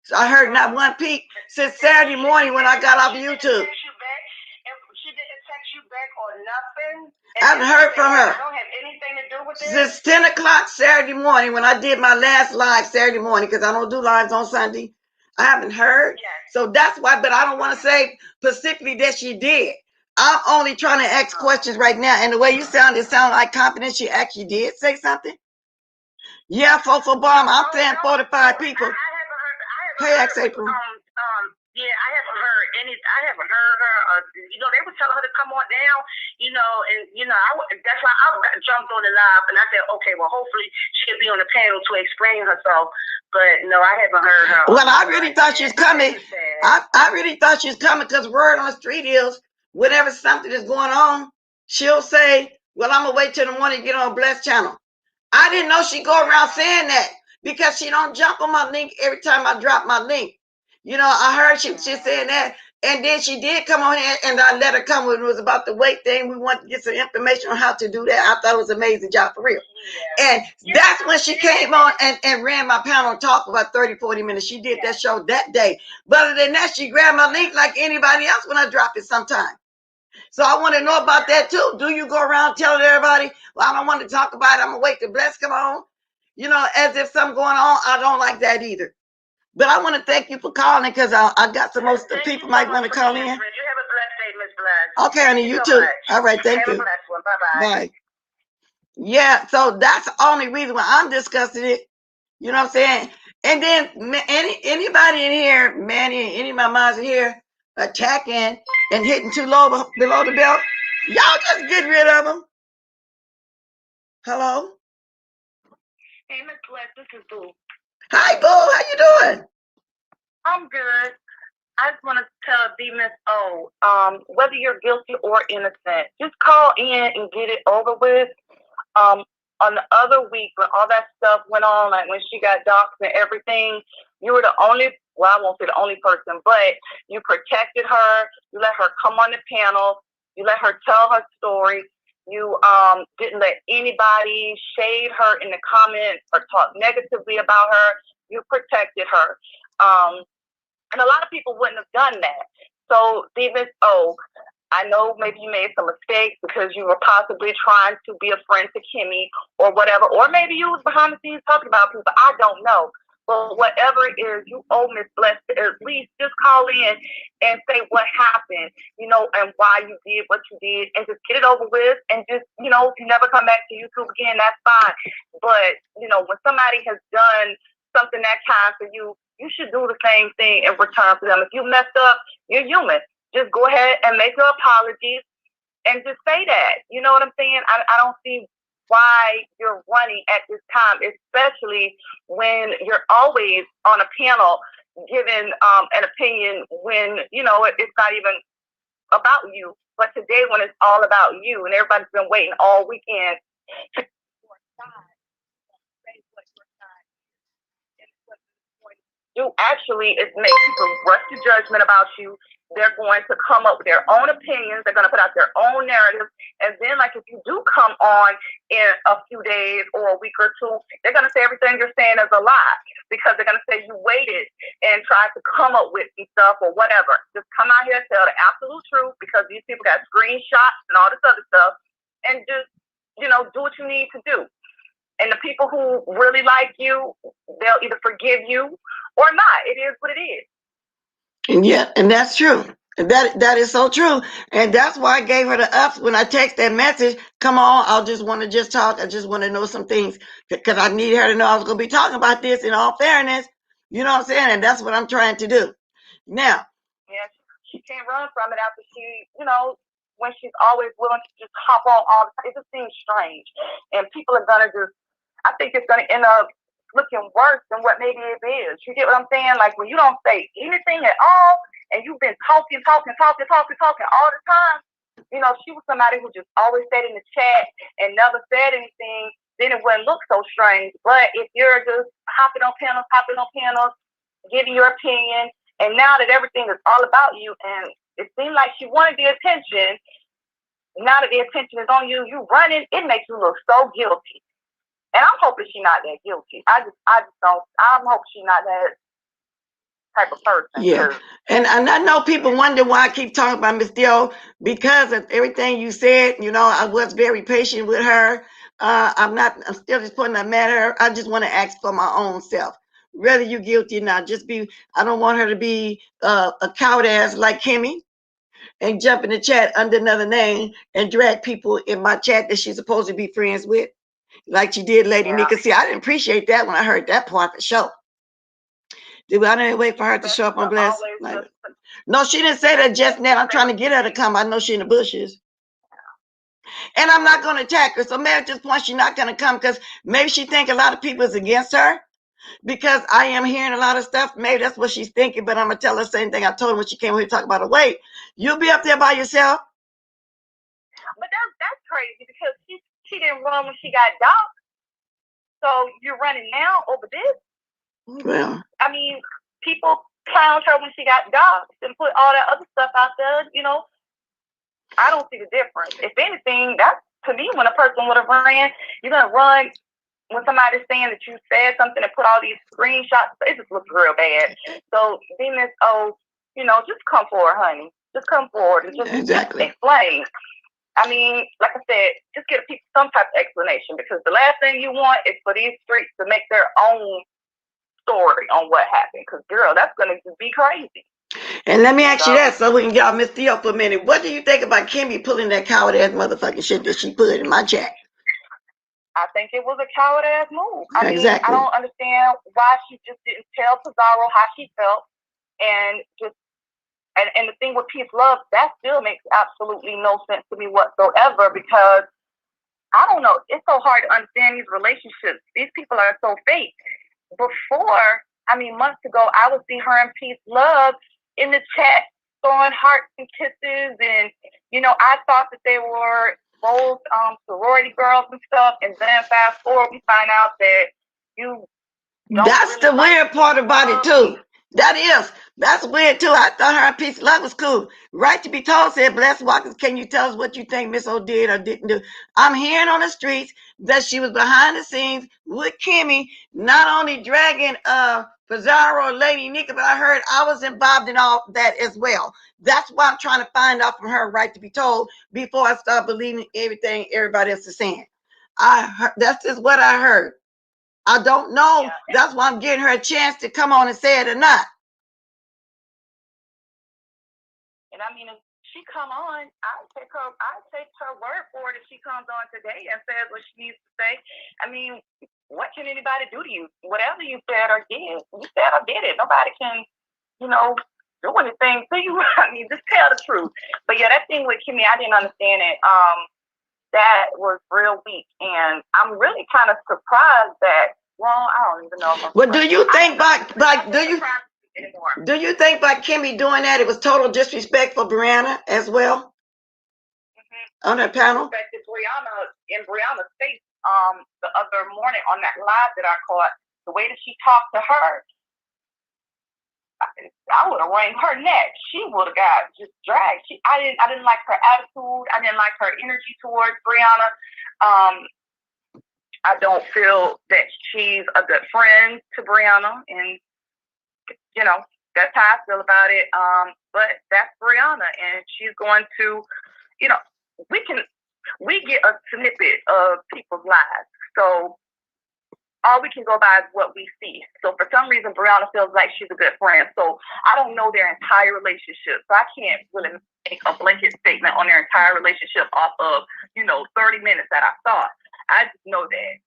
[SPEAKER 1] So I heard not one peep since Saturday morning when I got off YouTube.
[SPEAKER 2] She didn't text you back or nothing.
[SPEAKER 1] I haven't heard from her.
[SPEAKER 2] I don't have anything to do with this.
[SPEAKER 1] Since 10 o'clock Saturday morning when I did my last live Saturday morning, because I don't do lives on Sunday. I haven't heard.
[SPEAKER 2] Yes.
[SPEAKER 1] So that's why, but I don't want to say specifically that she did. I'm only trying to ask questions right now. And the way you sound, it sounds like confident she actually did say something. Yeah, for bomb. I'm saying 45 people.
[SPEAKER 2] I haven't
[SPEAKER 1] Hey, X April.
[SPEAKER 2] Yeah, I haven't heard her. They would tell her to come on down, and that's why I jumped on the live and I said, okay, well, hopefully she'll be on the panel to explain herself. But no, I haven't heard her.
[SPEAKER 1] Well, I really thought she's coming. I really thought she's coming because word on the street is whenever something is going on, she'll say, well, I'm going to wait till the morning to get on Bless Channel. I didn't know she'd go around saying that because she don't jump on my link every time I drop my link. I heard she saying that. And then she did come on here and I let her come when it was about the weight thing. We wanted to get some information on how to do that. I thought it was an amazing job for real. Yeah. And that's when she came on and ran my panel and talked for about 30, 40 minutes. She did that show that day. But other than that, she grabbed my link like anybody else when I drop it sometime. So I want to know about that too. Do you go around telling everybody, well, I don't want to talk about it. I'm going to wait till Bless come on. As if something going on. I don't like that either. But I want to thank you for calling because I got some most people might want to call in.
[SPEAKER 2] You have a blessed day, Miss Bless.
[SPEAKER 1] Okay, honey, you too. All right, thank you.
[SPEAKER 2] Have a blessed one. Bye-bye.
[SPEAKER 1] Bye. Yeah, so that's the only reason why I'm discussing it. You know what I'm saying? And then anybody in here, Manny, any of my moms in here attacking and hitting too low below the belt, y'all just get rid of them. Hello?
[SPEAKER 2] Hey, Miss Bless, this is Boo.
[SPEAKER 1] Hi, Boo. How you doing?
[SPEAKER 2] I'm good. I just want to tell D Miss O, whether you're guilty or innocent, just call in and get it over with. On the other week when all that stuff went on, like when she got doxxed and everything, you were the only, well, I won't say the only person, but you protected her. You let her come on the panel. You let her tell her story. You didn't let anybody shade her in the comments or talk negatively about her. You protected her. And a lot of people wouldn't have done that. So, Miss O, I know maybe you made some mistakes because you were possibly trying to be a friend to Kimmy or whatever, or maybe you was behind the scenes talking about people. I don't know. But whatever it is, you owe Miss Bless to at least just call in and say what happened, and why you did what you did, and just get it over with. And just, if you never come back to YouTube again, that's fine. But, when somebody has done something that kind for you, you should do the same thing in return for them. If you messed up, you're human. Just go ahead and make your apologies and just say that. You know what I'm saying? I don't see why you're running at this time, especially when you're always on a panel giving an opinion when, it's not even about you. But today when it's all about you and everybody's been waiting all weekend to your side, say what your side is. You actually is make people rush to judgment about you. They're going to come up with their own opinions. They're going to put out their own narrative. And then, if you do come on in a few days or a week or two, they're going to say everything you're saying is a lie because they're going to say you waited and tried to come up with some stuff or whatever. Just come out here and tell the absolute truth because these people got screenshots and all this other stuff, and just, do what you need to do. And the people who really like you, they'll either forgive you or not. It is what it is.
[SPEAKER 1] And yeah, and that's true. That is so true. And that's why I gave her the ups when I text that message. Come on, I just want to talk. I just want to know some things because I need her to know I was going to be talking about this in all fairness. You know what I'm saying? And that's what I'm trying to do. Now.
[SPEAKER 2] Yeah, she can't run from it after she, when she's always willing to just hop on all the time. It just seems strange. And people are going to I think it's going to end up looking worse than what maybe it is. You get what I'm saying? Like when you don't say anything at all and you've been talking all the time, she was somebody who just always stayed in the chat and never said anything, then it wouldn't look so strange. But if you're just hopping on panels, giving your opinion, and now that everything is all about you and it seemed like she wanted the attention, now that the attention is on you, you running, it makes you look so guilty. And I'm hoping she's not that guilty. I just don't. I'm hoping she's not that type of person.
[SPEAKER 1] Yeah. And I know people wonder why I keep talking about Miss Dio because of everything you said. I was very patient with her. I'm still just putting that mad at her. I just want to ask for my own self. Whether you're guilty or not, I don't want her to be a coward ass like Kimmy and jump in the chat under another name and drag people in my chat that she's supposed to be friends with. Like she did Lady Nika. See, I didn't appreciate that when I heard that part of the show. I didn't wait for her to show up on Bless. No, she didn't say that just now. I'm trying to get her to come. I know she's in the bushes. And I'm not going to attack her. So maybe at this point she's not going to come because maybe she think a lot of people is against her because I am hearing a lot of stuff. Maybe that's what she's thinking, but I'm going to tell her the same thing I told her when she came here to talk about her weight. You'll be up there by yourself.
[SPEAKER 2] But that's crazy because she didn't run when she got doxxed. So you're running now over this?
[SPEAKER 1] Well,
[SPEAKER 2] I mean, people clowned her when she got doxxed and put all that other stuff out there, I don't see the difference. If anything, that's, to me, when a person would have ran, you're going to run when somebody's saying that you said something and put all these screenshots. It just looks real bad. So, Miss O, just come forward, honey. Just come forward and just explain. I mean, like I said, just give people some type of explanation because the last thing you want is for these streets to make their own story on what happened. Because, girl, that's going to be crazy.
[SPEAKER 1] And let me ask you that so we can get off Miss Theo for a minute. What do you think about Kimmy pulling that coward ass motherfucking shit that she put in my chat?
[SPEAKER 2] I think it was a coward ass move. I mean,
[SPEAKER 1] exactly.
[SPEAKER 2] I don't understand why she just didn't tell Pizarro how she felt and just. And the thing with Peace Love, that still makes absolutely no sense to me whatsoever because I don't know. It's so hard to understand these relationships. These people are so fake. Before, months ago, I would see her and Peace Love in the chat throwing hearts and kisses, and I thought that they were both sorority girls and stuff, and then fast forward, we find out that you don't
[SPEAKER 1] That's
[SPEAKER 2] really
[SPEAKER 1] the weird part about it too. That's weird too. I thought her and Peace of Love was cool. Right to be told said, Blessed Walkers, can you tell us what you think Miss O did or didn't do? I'm hearing on the streets that she was behind the scenes with Kimmy, not only dragging Pizarro or Lady Nika, but I heard I was involved in all that as well. That's why I'm trying to find out from her, right to be told, before I start believing everything everybody else is saying. That's just what I heard. I don't know. Yeah. That's why I'm giving her a chance to come on and say it or not.
[SPEAKER 2] And I mean, if she come on, I'll take her word for it if she comes on today and says what she needs to say. I mean, what can anybody do to you? Whatever you said or did, you said or did it. Nobody can, do anything to you. I mean, just tell the truth. But yeah, that thing with Kimmy, I didn't understand it. That was real weak, and I'm really kind of surprised that. Well, I don't even know.
[SPEAKER 1] Well, do you think do you think by Kimmy doing that it was total disrespect for Brianna as well? On that panel?
[SPEAKER 2] Respected Brianna in Brianna's face the other morning on that live that I caught. The way that she talked to her, I would have wrung her neck. She would have got just dragged. I didn't like her attitude. I didn't like her energy towards Brianna. I don't feel that she's a good friend to Brianna, and that's how I feel about it. But that's Brianna, and she's going to, we get a snippet of people's lives, so all we can go by is what we see. So for some reason, Brianna feels like she's a good friend. So I don't know their entire relationship, so I can't really make a blanket statement on their entire relationship off of 30 minutes that I saw. I just know that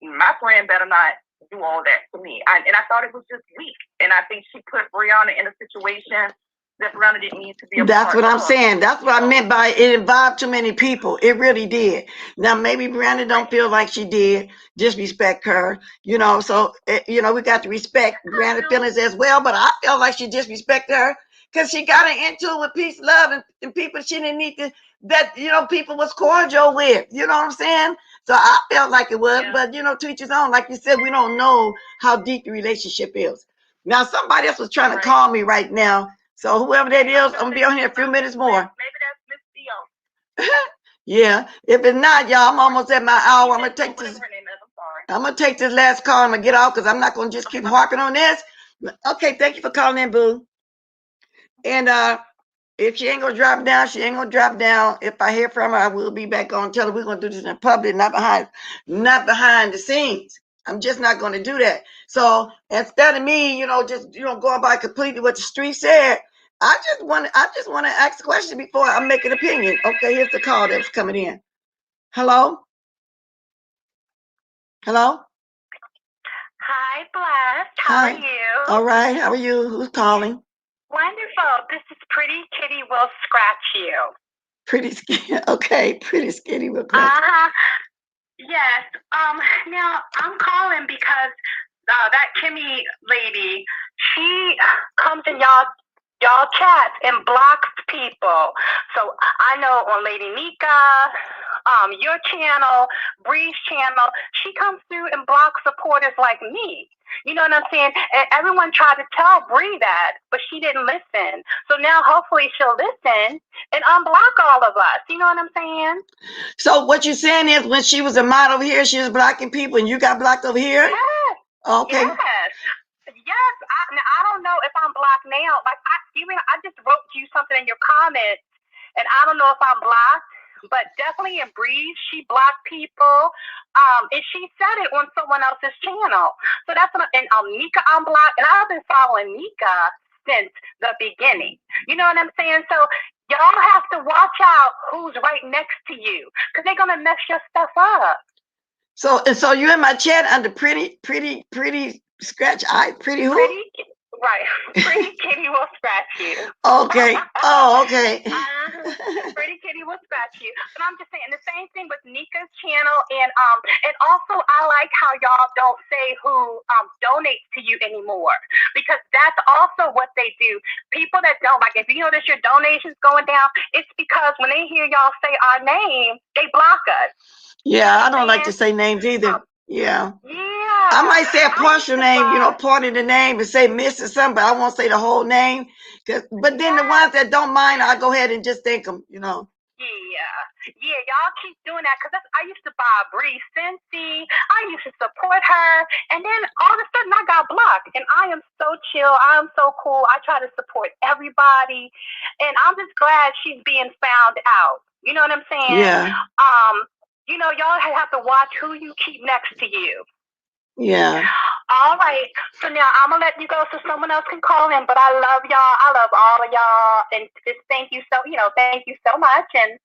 [SPEAKER 2] my friend better not do all that to me. I thought it was just weak. And I think she put Brianna in a situation that Brianna didn't need to be a
[SPEAKER 1] That's
[SPEAKER 2] part
[SPEAKER 1] what I'm
[SPEAKER 2] of.
[SPEAKER 1] saying. That's what I meant by it involved too many people. It really did. Now, maybe Brianna don't feel like she did disrespect her, so, we got to respect Brianna's feelings as well. But I feel like she disrespected her because she got into it with peace, love, and people she didn't need to, that, people was cordial with, you know what I'm saying? So I felt like it was, but to each his own. Like you said, we don't know how deep the relationship is. Now, somebody else was trying to call me right now. So whoever that is, I'm going to be on here a few minutes more.
[SPEAKER 2] Maybe that's Miss Theo.
[SPEAKER 1] Yeah. If it's not, y'all, I'm almost at my hour. I'm going to take this last call. I'm going to get off because I'm not going to just keep harping on this. Okay, thank you for calling in, boo. And if she ain't going to drop down, she ain't going to drop down. If I hear from her, I will be back on. Tell her we're going to do this in public, not behind the scenes. I'm just not going to do that. So instead of me, just going by completely what the street said, I just want to ask a question before I make an opinion. Okay, here's the call that was coming in. Hello? Hello?
[SPEAKER 2] Hi, Blessed. How are you?
[SPEAKER 1] All right. How are you? Who's calling?
[SPEAKER 2] Wonderful. This is Pretty Kitty Will Scratch You.
[SPEAKER 1] Pretty Skinny. Okay, Pretty Skinny will scratch.
[SPEAKER 2] Yes. Now I'm calling because that Kimmy lady, she comes in y'all chats and blocks people. So I know on Lady Nika, your channel, Bree's channel, she comes through and blocks supporters like me. You know what I'm saying? And everyone tried to tell Bree that, but she didn't listen. So now hopefully she'll listen and unblock all of us. You know what I'm saying?
[SPEAKER 1] So what you're saying is when she was a model over here, she was blocking people and you got blocked over here?
[SPEAKER 2] Yes.
[SPEAKER 1] Okay.
[SPEAKER 2] Yes. I don't know if I'm blocked now. Like I just wrote you something in your comments, and I don't know if I'm blocked, but definitely in Breeze, she blocked people. And she said it on someone else's channel. So that's what, and Nika unblocked, and I've been following Nika since the beginning. You know what I'm saying? So y'all have to watch out who's right next to you, because they're gonna mess your stuff up.
[SPEAKER 1] So you're in my chat under pretty scratch eye, pretty who?
[SPEAKER 2] Right. Pretty Kitty will scratch you.
[SPEAKER 1] Okay. Oh, okay.
[SPEAKER 2] Pretty Kitty will scratch you. But I'm just saying the same thing with Nika's channel, and also I like how y'all don't say who donates to you anymore, because that's also what they do. People that don't, like, if you notice your donations going down, it's because when they hear y'all say our name, they block us.
[SPEAKER 1] Yeah, I don't like to say names either. Yeah.
[SPEAKER 2] Yeah.
[SPEAKER 1] I might say a partial name, part of the name, and say Miss or something, but I won't say the whole name. But then the ones that don't mind, I'll go ahead and just thank them,
[SPEAKER 2] Yeah, y'all keep doing that, because I used to buy Bree Cincy. I used to support her, and then all of a sudden I got blocked. And I am so chill. I'm so cool. I try to support everybody, and I'm just glad she's being found out. You know what I'm saying?
[SPEAKER 1] Yeah.
[SPEAKER 2] Y'all have to watch who you keep next to you.
[SPEAKER 1] Yeah.
[SPEAKER 2] All right. So now I'm gonna let you go so someone else can call in. But I love y'all. I love all of y'all, and just thank you so much. And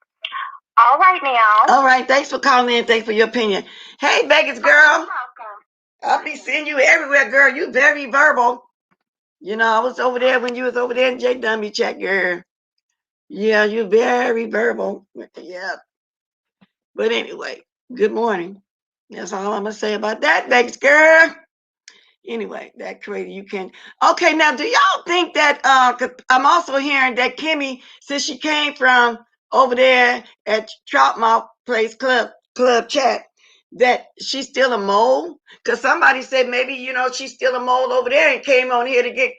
[SPEAKER 2] all right now.
[SPEAKER 1] All right. Thanks for calling in. Thanks for your opinion. Hey, Vegas girl.
[SPEAKER 2] You're welcome.
[SPEAKER 1] I'll be seeing you everywhere, girl. You very verbal. I was over there when you was over there in JW chat, girl. Yeah, you very verbal. Yeah. But anyway, good morning. That's all I'm gonna say about that, Vegas girl. Anyway, that crazy you can. Okay, now do y'all think that? Cause I'm also hearing that Kimmy, since she came from over there at Troutmouth Place Club Chat, that she's still a mole. Cause somebody said maybe she's still a mole over there and came on here to get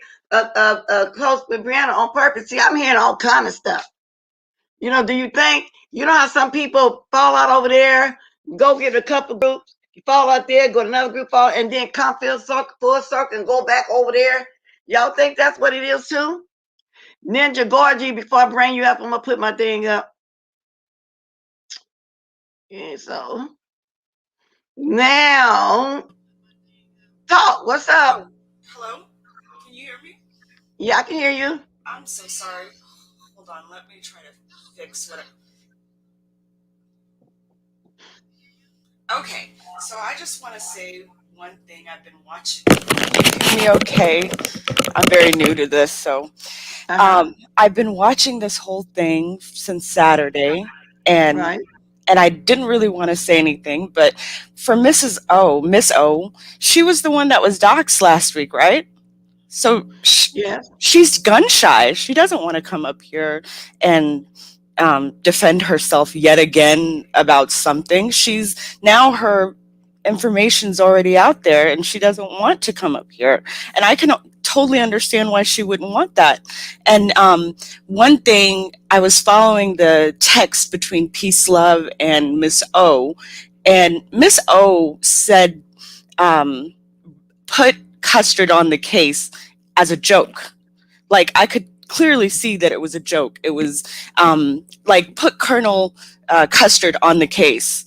[SPEAKER 1] close with Brianna on purpose. See, I'm hearing all kind of stuff. Do you think how some people fall out over there, go get a couple groups? You fall out there, go to another group, fall, and then come full circle and go back over there. Y'all think that's what it is too? Ninja Gorgie, before I bring you up, I'm gonna put my thing up. And so now, talk. What's up?
[SPEAKER 4] Hello? Can you hear me?
[SPEAKER 1] Yeah, I can hear you.
[SPEAKER 4] I'm so sorry. Hold on, let me try to fix what Okay, so I just want to say one thing. I've been watching. Me okay? I'm very new to this, so I've been watching this whole thing since Saturday, and
[SPEAKER 1] Right.
[SPEAKER 4] and I didn't really want to say anything, but for Miss O, she was the one that was doxxed last week, right? So
[SPEAKER 1] Yes.
[SPEAKER 4] she's gun shy. She doesn't want to come up here and defend herself yet again about something. Now her information's already out there, and she doesn't want to come up here. And I can totally understand why she wouldn't want that. And one thing, I was following the text between Peace Love and Miss O, and Miss O said, put Custard on the case as a joke. Like, I could clearly see that it was a joke. It was like, put Colonel Custard on the case.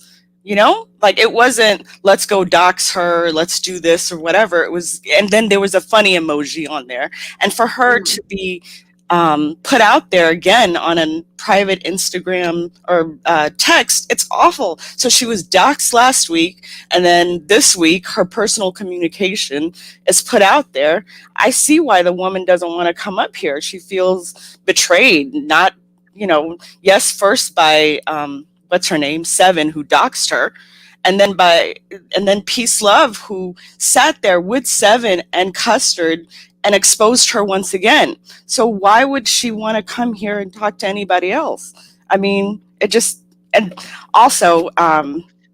[SPEAKER 4] Like, it wasn't, let's go dox her, let's do this or whatever. It was, and then there was a funny emoji on there. And for her to be put out there again on a private Instagram or text, it's awful. So she was doxxed last week, and then this week her personal communication is put out there. I see why the woman doesn't want to come up here. She feels betrayed, not, yes, first by what's her name, Seven, who doxed her, and then Peace Love, who sat there with Seven and Custard and exposed her once again. So why would she want to come here and talk to anybody else? I mean, and also,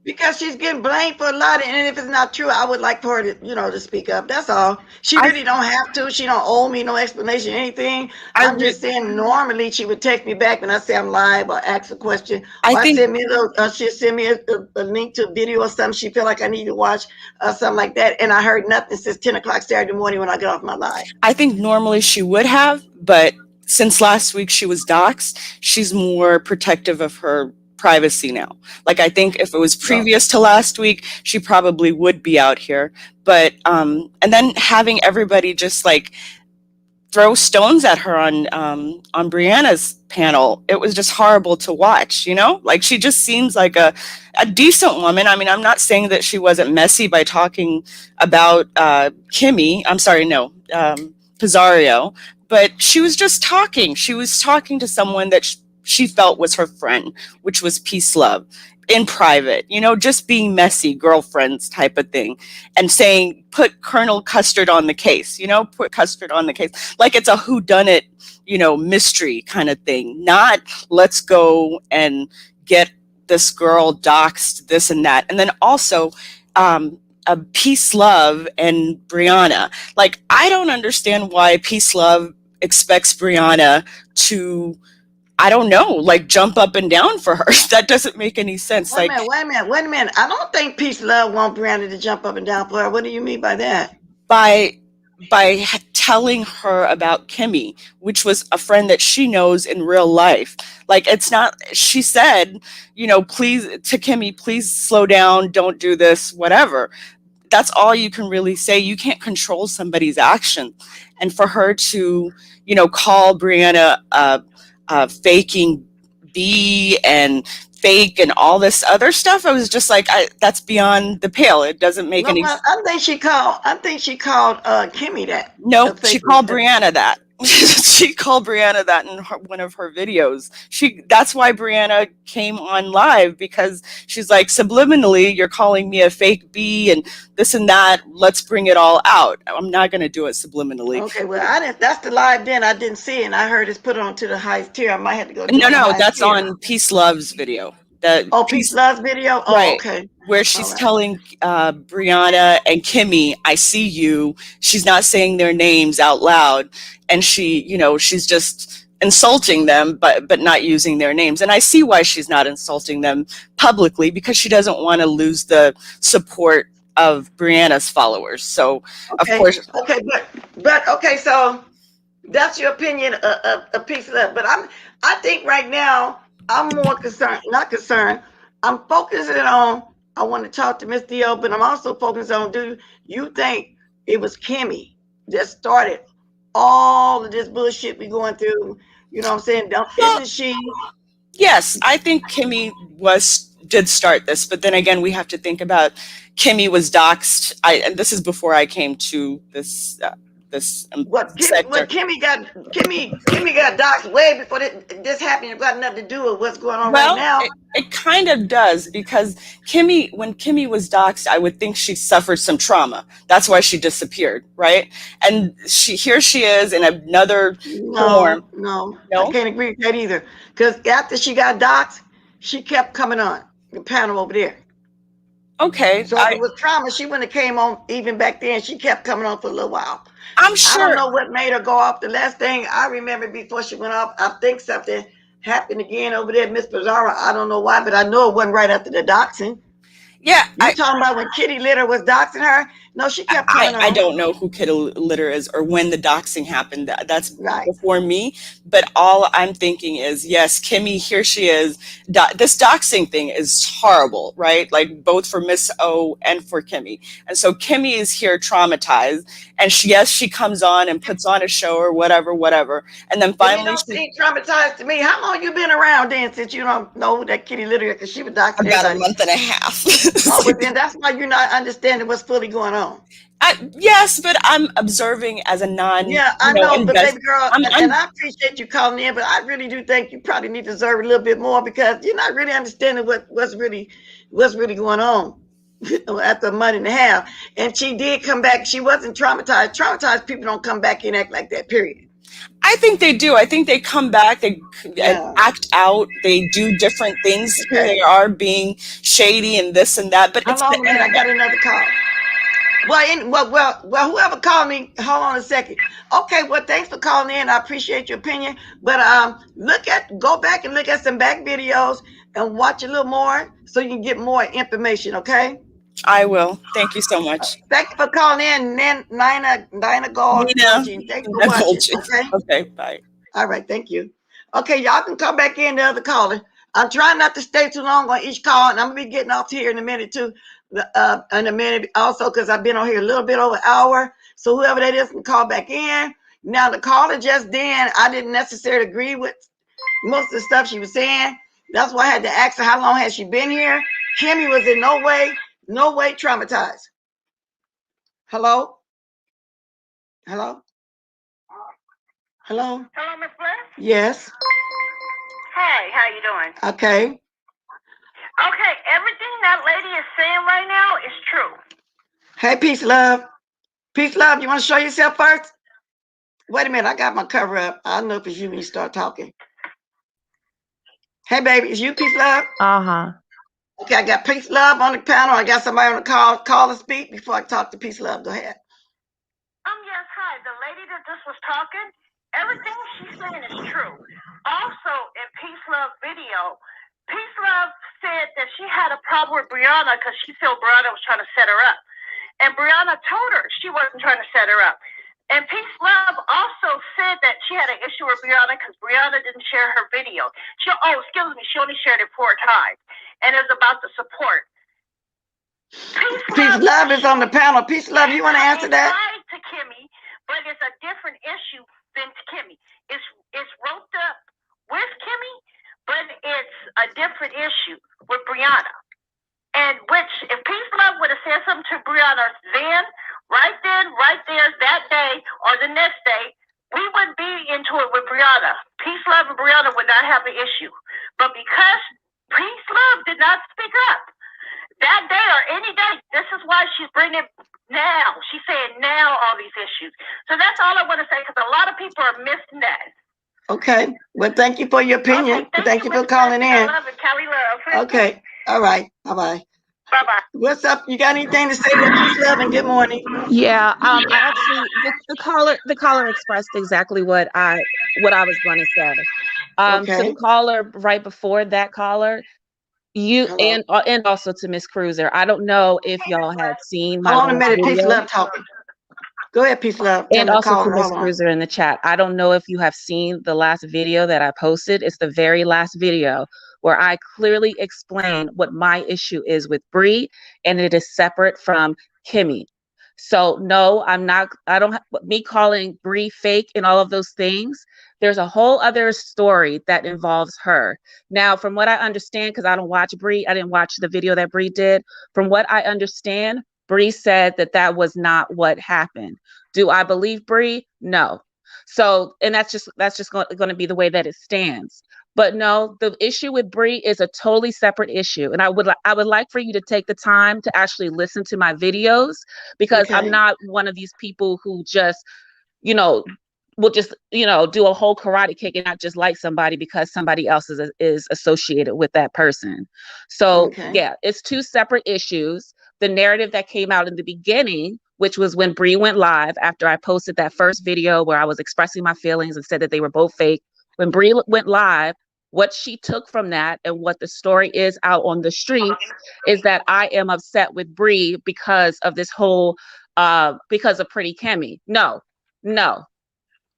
[SPEAKER 1] because she's getting blamed for a lot, and if it's not true, I would like for her to, to speak up. That's all. She really don't have to. She don't owe me no explanation, anything. I'm just saying, normally she would text me back when I say I'm live or ask a question. She'll send me a link to a video or something she feel like I need to watch, something like that. And I heard nothing since 10 o'clock Saturday morning when I got off my live.
[SPEAKER 4] I think normally she would have, but since last week she was doxxed, she's more protective of her privacy now. Like, I think if it was previous to last week, she probably would be out here. But and then having everybody just like throw stones at her on Brianna's panel, it was just horrible to watch. Like, she just seems like a decent woman. I mean, I'm not saying that she wasn't messy by talking about Kimmy. I'm sorry, no. Pizarro, but she was just talking. She was talking to someone that she felt was her friend, which was Peace Love, in private, just being messy, girlfriends type of thing, and saying, put Colonel Custard on the case, put Custard on the case. Like it's a whodunit, mystery kind of thing, not let's go and get this girl doxxed, this and that. And then also, Peace Love and Brianna. Like, I don't understand why Peace Love expects Brianna to, I don't know, like jump up and down for her. That doesn't make any sense.
[SPEAKER 1] Wait a minute. I don't think Peace Love want Brianna to jump up and down for her. What do you mean by that?
[SPEAKER 4] By telling her about Kimmy, which was a friend that she knows in real life. Like, it's not, she said, please, to Kimmy, please slow down, don't do this, whatever. That's all you can really say. You can't control somebody's action. And for her to, call Brianna faking B and fake and all this other stuff, I was just like, that's beyond the pale. It doesn't make any sense.
[SPEAKER 1] I think she called Kimmy that.
[SPEAKER 4] No, she called Brianna that. She called Brianna that in one of her videos. That's why Brianna came on live, because she's like, subliminally, you're calling me a fake B and this and that. Let's bring it all out. I'm not going to do it subliminally.
[SPEAKER 1] Okay, well, I didn't. That's the live. Then I didn't see it, and I heard it's put on to the highest tier. I might have to go.
[SPEAKER 4] No, that's on Peace Love's video.
[SPEAKER 1] Peace Love's video. Oh,
[SPEAKER 4] right.
[SPEAKER 1] Okay.
[SPEAKER 4] Where she's telling Brianna and Kimmy, I see you. She's not saying their names out loud. And she's just insulting them, but not using their names. And I see why she's not insulting them publicly, because she doesn't want to lose the support of Brianna's followers. So,
[SPEAKER 1] okay.
[SPEAKER 4] Of course.
[SPEAKER 1] Okay, but okay, so that's your opinion of Peace Love. But I think right now I'm more not concerned. I'm focusing on, I want to talk to Miss Dio, but I'm also focused on, do you think it was Kimmy that started all of this bullshit we going through? You know what I'm saying? Isn't she?
[SPEAKER 4] Yes, I think Kimmy did start this, but then again, we have to think about Kimmy was doxxed. And this is before I came to this
[SPEAKER 1] Kimmy got doxxed way before this happened. It got nothing to do with what's going on right now.
[SPEAKER 4] It kind of does, because when Kimmy was doxxed, I would think she suffered some trauma. That's why she disappeared, right? And here she is in another form.
[SPEAKER 1] No, I can't agree with that either. Because after she got doxxed, she kept coming on the panel over there.
[SPEAKER 4] Okay.
[SPEAKER 1] So if it was trauma, she wouldn't have came on even back then. She kept coming on for a little while.
[SPEAKER 4] I'm sure.
[SPEAKER 1] I don't know what made her go off. The last thing I remember before she went off, I think something happened again over there, Miss Pizarro. I don't know why, but I know it wasn't right after the doxing.
[SPEAKER 4] Yeah.
[SPEAKER 1] You talking about when Kitty Litter was doxing her? No, she kept coming on.
[SPEAKER 4] I don't know who Kitty Litter is or when the doxing happened. That's right before me. But all I'm thinking is, yes, Kimmy, here she is. This doxing thing is horrible, right? Like both for Miss O and for Kimmy. And so Kimmy is here traumatized. And she comes on and puts on a show or whatever. And then finally,
[SPEAKER 1] you don't seem traumatized to me. How long you been around then, since you don't know that Kitty Litter? Because she was doxing
[SPEAKER 4] about a month and a half.
[SPEAKER 1] Oh, but then that's why you're not understanding what's fully going on.
[SPEAKER 4] Yes, but I'm observing as a non.
[SPEAKER 1] Yeah, I know, but baby girl, and I appreciate you calling in, but I really do think you probably need to observe a little bit more, because you're not really understanding what's really going on after a month and a half. And she did come back. She wasn't traumatized. Traumatized people don't come back and act like that, period.
[SPEAKER 4] I think they do. I think they come back, they act out, they do different things. Okay. Here they are being shady and this and that. But
[SPEAKER 1] I got another call. Well, whoever called me, hold on a second. Okay, well, thanks for calling in. I appreciate your opinion. But go back and look at some back videos and watch a little more so you can get more information, okay?
[SPEAKER 4] I will. Thank you so much.
[SPEAKER 1] Thank you for calling in, Nina Gold. Thank you for watching, okay?
[SPEAKER 4] Okay, bye.
[SPEAKER 1] All right, thank you. Okay, y'all can come back in, the other caller. I'm trying not to stay too long on each call, and I'm going to be getting off here in a minute, too. In a minute also, because I've been on here a little bit over an hour. So whoever that is can call back in. Now, the caller just then, I didn't necessarily agree with most of the stuff she was saying. That's why I had to ask her how long has she been here. Kimmy was in no way traumatized. Hello? Hello?
[SPEAKER 2] Hello, Miss Bliss?
[SPEAKER 1] Yes.
[SPEAKER 2] Hey, how you doing?
[SPEAKER 1] Okay.
[SPEAKER 2] Okay, everything that lady is saying right now is true.
[SPEAKER 1] Hey, Peace Love. Peace Love, you want to show yourself first? Wait a minute, I got my cover up. I don't know if it's you when you start talking. Hey, baby, is you Peace Love?
[SPEAKER 5] Uh-huh.
[SPEAKER 1] Okay, I got Peace Love on the panel. I got somebody on the call to speak before I talk to Peace Love. Go ahead.
[SPEAKER 2] Yes, hi. The lady that just was talking, everything she's saying is true. Also, in Peace Love video, Peace Love said that she had a problem with Brianna because she felt Brianna was trying to set her up. And Brianna told her she wasn't trying to set her up. And Peace Love also said that she had an issue with Brianna because Brianna didn't share her video. She only shared it 4 times. And it's about the support.
[SPEAKER 1] Peace Love is on the panel. Peace Love, you want to answer that?
[SPEAKER 2] To Kimmy, but it's a different issue than Kimmy. It's roped up with Kimmy, but it's a different issue with Brianna. And which, if Peace Love would have said something to Brianna right there, that day, or the next day, we wouldn't be into it with Brianna. Peace Love and Brianna would not have an issue. But because Peace Love did not speak up that day or any day, this is why she's bringing now. She's saying now all these issues. So that's all I want to say, because a lot of people are missing that.
[SPEAKER 1] Okay. Well, thank you for your opinion.
[SPEAKER 2] Okay,
[SPEAKER 1] thank you for calling in.
[SPEAKER 2] I love it. Cali love.
[SPEAKER 1] Okay. All right. Bye-bye.
[SPEAKER 2] Bye-bye.
[SPEAKER 1] What's up? You got anything to say to Peace Love, and good morning?
[SPEAKER 5] Yeah, I actually the caller expressed exactly what I was going to say.
[SPEAKER 1] Okay.
[SPEAKER 5] To the caller right before that caller, you
[SPEAKER 1] Hello.
[SPEAKER 5] and also to Miss Cruiser. I don't know if y'all had seen my
[SPEAKER 1] Hold on a
[SPEAKER 5] last
[SPEAKER 1] minute. Peace
[SPEAKER 5] video.
[SPEAKER 1] Love talking. Go ahead, Peace Love. Tell
[SPEAKER 5] And
[SPEAKER 1] the
[SPEAKER 5] also to
[SPEAKER 1] caller.
[SPEAKER 5] Miss
[SPEAKER 1] Hold on.
[SPEAKER 5] Cruiser in the chat. I don't know if you have seen the last video that I posted. It's the very last video where I clearly explain what my issue is with Bree, and it is separate from Kimmy. So no, I don't me calling Bree fake and all of those things. There's a whole other story that involves her. Now, from what I understand, because I don't watch Bree, I didn't watch the video that Bree did. From what I understand, Bree said that was not what happened. Do I believe Bree? No. So, and that's just going to be the way that it stands. But no, the issue with Bree is a totally separate issue, and I would like for you to take the time to actually listen to my videos, because I'm not one of these people who just, will just do a whole karate kick and not just like somebody because somebody else is associated with that person. So yeah, it's 2 separate issues. The narrative that came out in the beginning, which was when Bree went live after I posted that first video where I was expressing my feelings and said that they were both fake. When Bree went live, what she took from that and what the story is out on the streets is that I am upset with Bree because of this whole, because of Pretty Kimmy. No.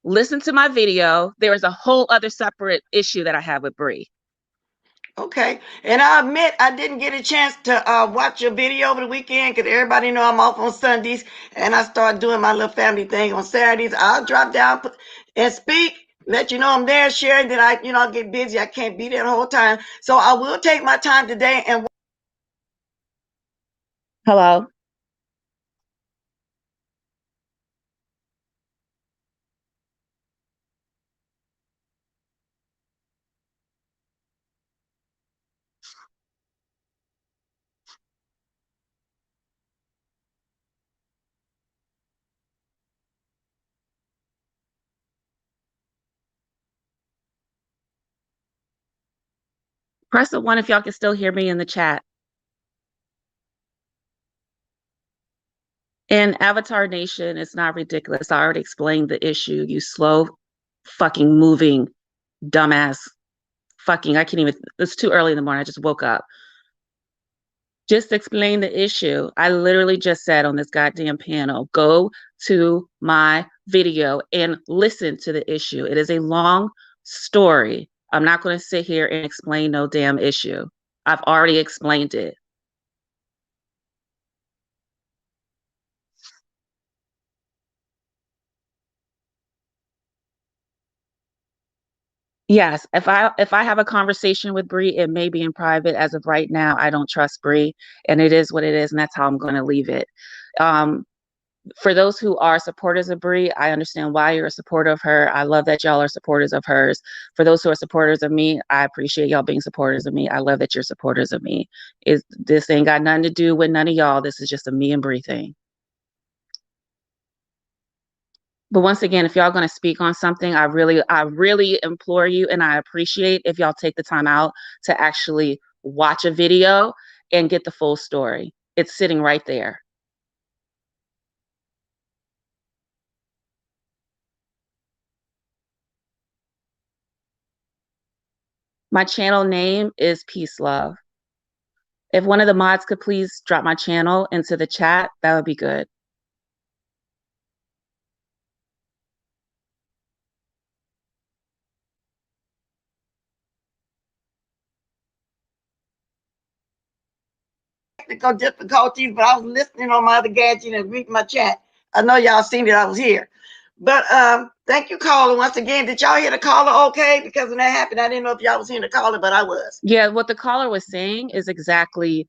[SPEAKER 5] Listen to my video. There is a whole other separate issue that I have with Bree.
[SPEAKER 1] Okay. And I admit I didn't get a chance to watch your video over the weekend because everybody know I'm off on Sundays, and I start doing my little family thing on Saturdays. I'll drop down and speak, let you know I'm there, sharing that I'll get busy. I can't be there the whole time. So I will take my time today and
[SPEAKER 5] Hello. Press the 1 if y'all can still hear me in the chat. In Avatar Nation, it's not ridiculous. I already explained the issue. You slow fucking moving dumbass fucking, I can't even, it's too early in the morning. I just woke up. Just explain the issue. I literally just said on this goddamn panel, go to my video and listen to the issue. It is a long story. I'm not going to sit here and explain no damn issue. I've already explained it. Yes, if I have a conversation with Bree, it may be in private. As of right now, I don't trust Bree, and it is what it is, and that's how I'm going to leave it. For those who are supporters of Bree, I understand why you're a supporter of her. I love that y'all are supporters of hers. For those who are supporters of me, I appreciate y'all being supporters of me. I love that you're supporters of me. This ain't got nothing to do with none of y'all. This is just a me and Bree thing. But once again, if y'all gonna speak on something, I really implore you, and I appreciate if y'all take the time out to actually watch a video and get the full story. It's sitting right there. My channel name is Peace Love. If one of the mods could please drop my channel into the chat, that would be good.
[SPEAKER 1] Technical difficulties, but I was listening on my other gadget and reading my chat. I know y'all seen that I was here. But thank you, caller. Once again, did y'all hear the caller okay? Because when that happened, I didn't know if y'all was hearing the caller, but I was.
[SPEAKER 5] Yeah, what the caller was saying is exactly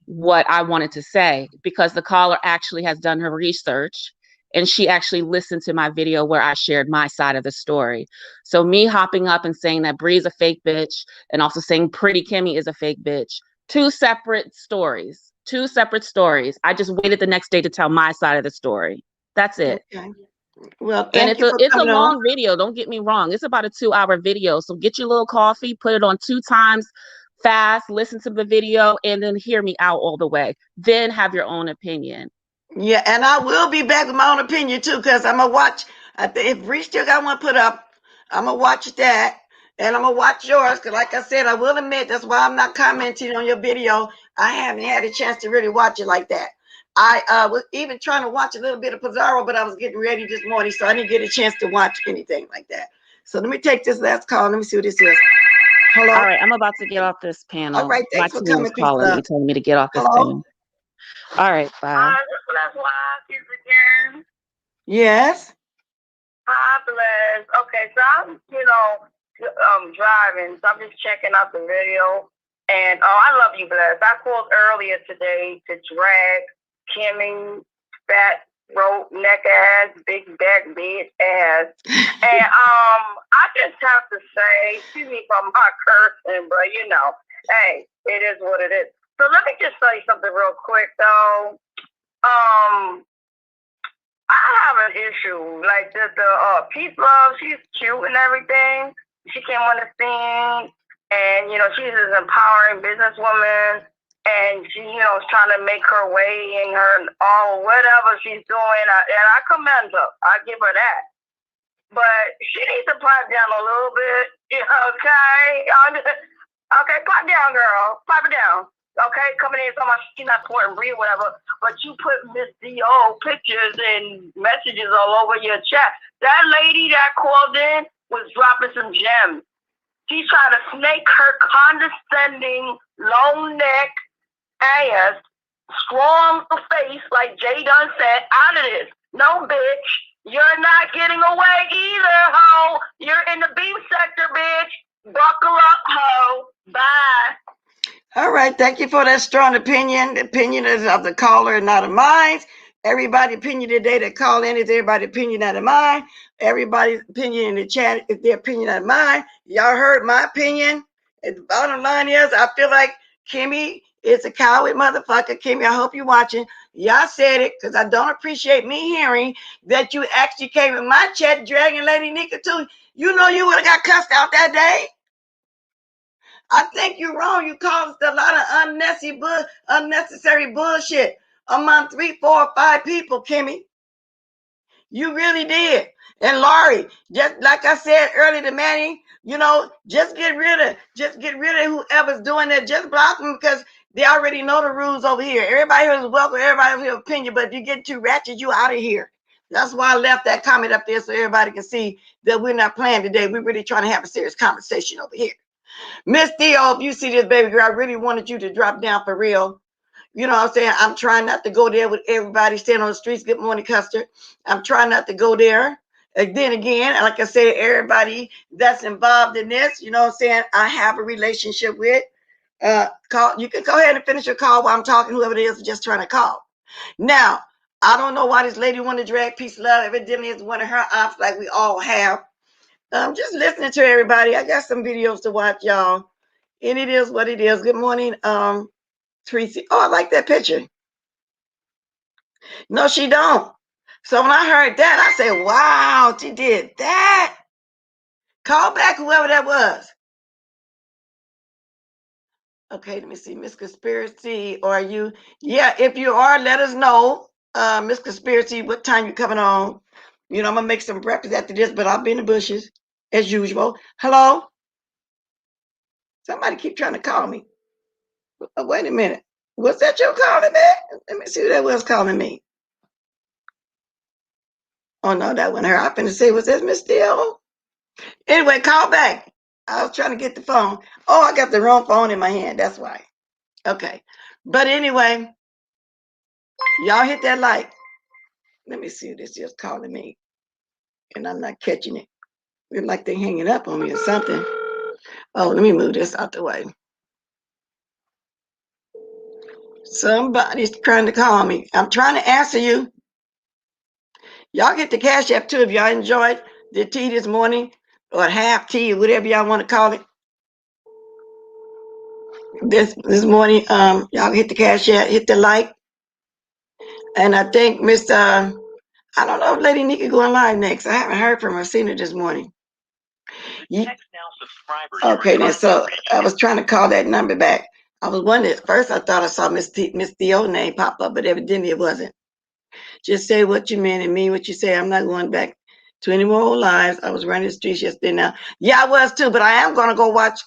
[SPEAKER 5] what I wanted to say, because the caller actually has done her research and she actually listened to my video where I shared my side of the story. So me hopping up and saying that Bree's a fake bitch and also saying Pretty Kimmy is a fake bitch, two separate stories. I just waited the next day to tell my side of the story. That's it.
[SPEAKER 1] Okay. Well,
[SPEAKER 5] And
[SPEAKER 1] thank you for
[SPEAKER 5] it's a
[SPEAKER 1] coming
[SPEAKER 5] long
[SPEAKER 1] on.
[SPEAKER 5] video. Don't get me wrong. It's about a 2-hour video. So get your little coffee, put it on 2 times fast, listen to the video, and then hear me out all the way. Then have your own opinion.
[SPEAKER 1] Yeah, and I will be back with my own opinion too, because I'm gonna watch. If Bree still got one put up, I'm gonna watch that, and I'm gonna watch yours. Because, like I said, I will admit that's why I'm not commenting on your video. I haven't had a chance to really watch it like that. I was even trying to watch a little bit of Pizarro, but I was getting ready this morning, so I didn't get a chance to watch anything like that. So let me take this last call. Let me see what this is. Hello.
[SPEAKER 5] All right, I'm about to get off this panel.
[SPEAKER 1] All right,
[SPEAKER 5] My
[SPEAKER 1] thanks for
[SPEAKER 5] team
[SPEAKER 1] coming.
[SPEAKER 5] is calling me, telling me to get off this
[SPEAKER 1] Hello?
[SPEAKER 5] panel. All right, bye.
[SPEAKER 2] Bless wife is again.
[SPEAKER 1] Yes.
[SPEAKER 2] Hi, Bless. Okay, so I'm, driving, so I'm just checking out the video. And I love you, Bless. I called earlier today to drag Kimmy, fat throat, neck ass, big back, big ass. And I just have to say, excuse me for my cursing, but hey, it is what it is. So let me just say something real quick, though. I have an issue. Like the Peace Love, she's cute and everything. She came on the scene, and she's an empowering businesswoman, and she is trying to make her way in her all whatever she's doing. And I commend her. I give her that. But she needs to pipe down a little bit. Okay, okay, pipe down, girl. Pipe it down. Okay, coming in talking about she's not supporting Bree or whatever, but you put Miss D.O. pictures and messages all over your chat. That lady that called in was dropping some gems. She's trying to snake her condescending, long neck ass, strong face, like Jay Dunn said, out of this. No, bitch, you're not getting away either, ho. You're in the beef sector, bitch. Buckle up, ho. Bye.
[SPEAKER 1] All right, thank you for that strong opinion. The opinion is of the caller and not of mine. Everybody's opinion today that call in is everybody's opinion, not of mine. Everybody's opinion in the chat is their opinion, not of mine. Y'all heard my opinion. And the bottom line is, I feel like Kimmy is a coward motherfucker. Kimmy, I hope you're watching. Y'all said it, because I don't appreciate me hearing that you actually came in my chat dragging Lady Nika too. You know you would have got cussed out that day. I think you're wrong. You caused a lot of unnecessary bullshit among 3, 4, 5 people, Kimmy. You really did. And Laurie, just like I said earlier to Manny, just get rid of whoever's doing that. Just block them, because they already know the rules over here. Everybody here is welcome. Everybody here opinion, but if you get too ratchet, you out of here. That's why I left that comment up there so everybody can see that we're not playing today. We're really trying to have a serious conversation over here. Miss Theo, if you see this, baby girl, I really wanted you to drop down for real. You know what I'm saying? I'm trying not to go there with everybody standing on the streets. Good morning, Custer. I'm trying not to go there. And then again, like I said, everybody that's involved in this, you know what I'm saying, I have a relationship with. You can go ahead and finish your call while I'm talking, whoever it is just trying to call. Now, I don't know why this lady want to drag Peace Love. Evidently, it's one of her ops, like we all have. Just listening to everybody. I got some videos to watch, y'all. And it is what it is. Good morning, Tracy. Oh, I like that picture. No, she don't. So when I heard that, I said, wow, she did that. Call back whoever that was. Okay, let me see. Miss Conspiracy, or are you? Yeah, if you are, let us know. Miss Conspiracy, what time you coming on? You know, I'm gonna make some breakfast after this, but I'll be in the bushes as usual. Hello? Somebody keep trying to call me. Wait a minute. Was that your calling back? Let me see who that was calling me. Oh no, that wasn't her. I finna say, was that Miss Steele? Anyway, call back. I was trying to get the phone. Oh, I got the wrong phone in my hand. That's why. Okay. But anyway, y'all hit that like. Let me see who this is calling me. And I'm not catching it. It's like they're hanging up on me or something. Oh, let me move this out the way. Somebody's trying to call me. I'm trying to answer you. Y'all get the Cash App too if y'all enjoyed the tea this morning, or half tea, whatever y'all want to call it. This morning, y'all hit the Cash App, hit the like. And I think Miss I don't know if Lady Nika going live next. I haven't heard from her, seen her this morning. Okay, then so I was trying to call that number back. I was wondering at first, I thought I saw Miss Theo name pop up, but evidently it wasn't. Just say what you mean and mean what you say. I'm not going back to any more old lives. I was running the streets yesterday now. Yeah, I was too, but I am gonna go watch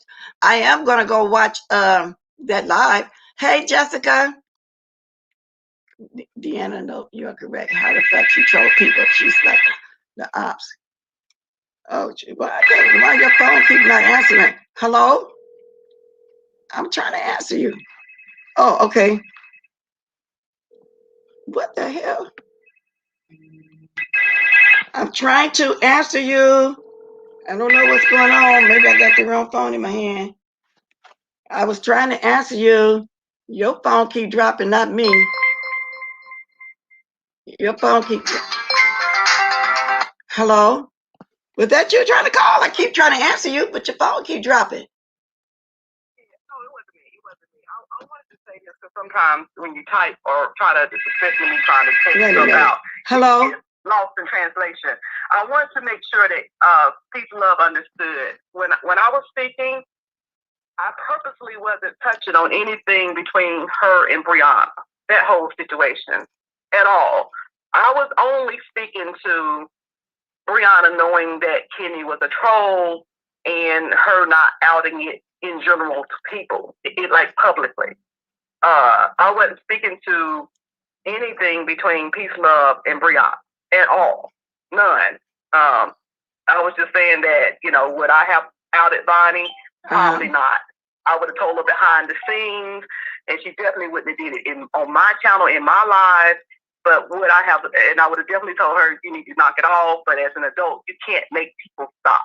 [SPEAKER 1] that live. Hey Jessica. Deanna, no, you are correct. How the fuck she troll people. She's like the ops. Oh, why your phone keep not answering? Hello? I'm trying to answer you. Oh, okay. What the hell? I'm trying to answer you. I don't know what's going on. Maybe I got the wrong phone in my hand. I was trying to answer you. Your phone keep dropping, not me. Your phone keep. Hello? Was that you trying to call? I keep trying to answer you, but your phone keep dropping.
[SPEAKER 3] No, it wasn't me. It wasn't me. I wanted to say this because sometimes when you type or try to, especially me trying to take stuff out,
[SPEAKER 1] hello,
[SPEAKER 3] lost in translation. I wanted to make sure that Peace Love understood when I was speaking. I purposely wasn't touching on anything between her and Brianna, that whole situation at all. I was only speaking to Brianna knowing that Kenny was a troll and her not outing it in general to people, like publicly. I wasn't speaking to anything between Peace Love and Brianna at all. None. I was just saying that, would I have outed Bonnie? Probably not. I would have told her behind the scenes, and she definitely wouldn't have did it on my channel, in my live. But would I have, and I would have definitely told her, you need to knock it off. But as an adult, you can't make people stop.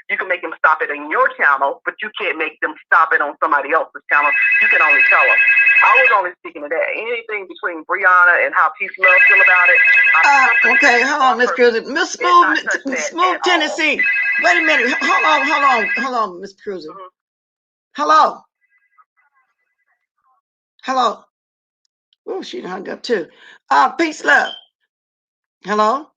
[SPEAKER 3] You can make them stop it on your channel, but you can't make them stop it on somebody else's channel. You can only tell them. I was only speaking to that. Anything between Brianna and how Peace Love feel about it.
[SPEAKER 1] Okay, hold on, Miss Cruiser. Miss Smooth Tennessee. Wait a minute. Hold on, Miss Cruiser. Mm-hmm. Hello. Oh, she hung up too. Peace Love. Hello.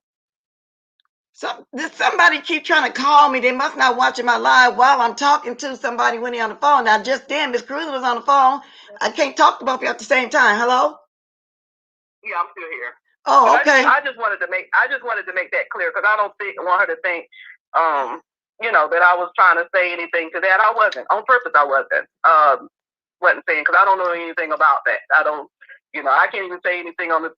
[SPEAKER 1] Did somebody keep trying to call me? They must not watching my live while I'm talking to somebody when they're on the phone. Now, just then, Miss Cruiser was on the phone. I can't talk to both of you at the same time. Hello?
[SPEAKER 3] Yeah, I'm still here.
[SPEAKER 1] Oh, okay.
[SPEAKER 3] I just wanted to make that clear because I don't want her to think, that I was trying to say anything to that. I wasn't. On purpose, I wasn't saying because I don't know anything about that. I don't. I can't even say anything on the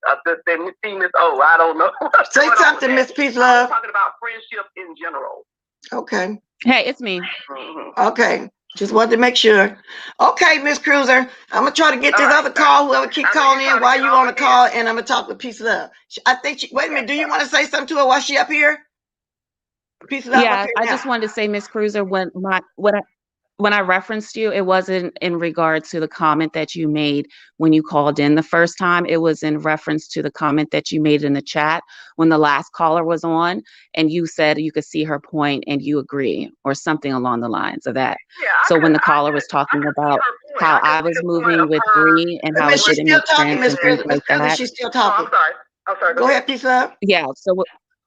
[SPEAKER 3] Miss O. I don't know.
[SPEAKER 1] Say something, Miss Peace Love.
[SPEAKER 3] I'm talking about friendship in general.
[SPEAKER 1] Okay.
[SPEAKER 5] Hey, it's me.
[SPEAKER 3] Mm-hmm.
[SPEAKER 1] Okay. Just wanted to make sure. Okay, Miss Cruiser. I'm gonna try to get this other call. Whoever keep calling in while you on the call, and I'm gonna talk with Peace Love. I think wait a minute. Do you want to say something to her while she up here? Peace Love.
[SPEAKER 5] Yeah, I just wanted to say, Miss Cruiser, when when I referenced you, it wasn't in regard to the comment that you made when you called in the first time. It was in reference to the comment that you made in the chat when the last caller was on, and you said you could see her point and you agree, or something along the lines of that.
[SPEAKER 3] Yeah,
[SPEAKER 5] So when the caller was talking about how I was moving with Bree and how it
[SPEAKER 1] She's
[SPEAKER 5] didn't
[SPEAKER 1] still
[SPEAKER 5] make
[SPEAKER 1] talking,
[SPEAKER 5] sense and things like that.
[SPEAKER 1] She's still
[SPEAKER 3] Oh,
[SPEAKER 1] talking.
[SPEAKER 3] I'm sorry. I'm sorry.
[SPEAKER 1] Go ahead, Peace Love.
[SPEAKER 5] Yeah. So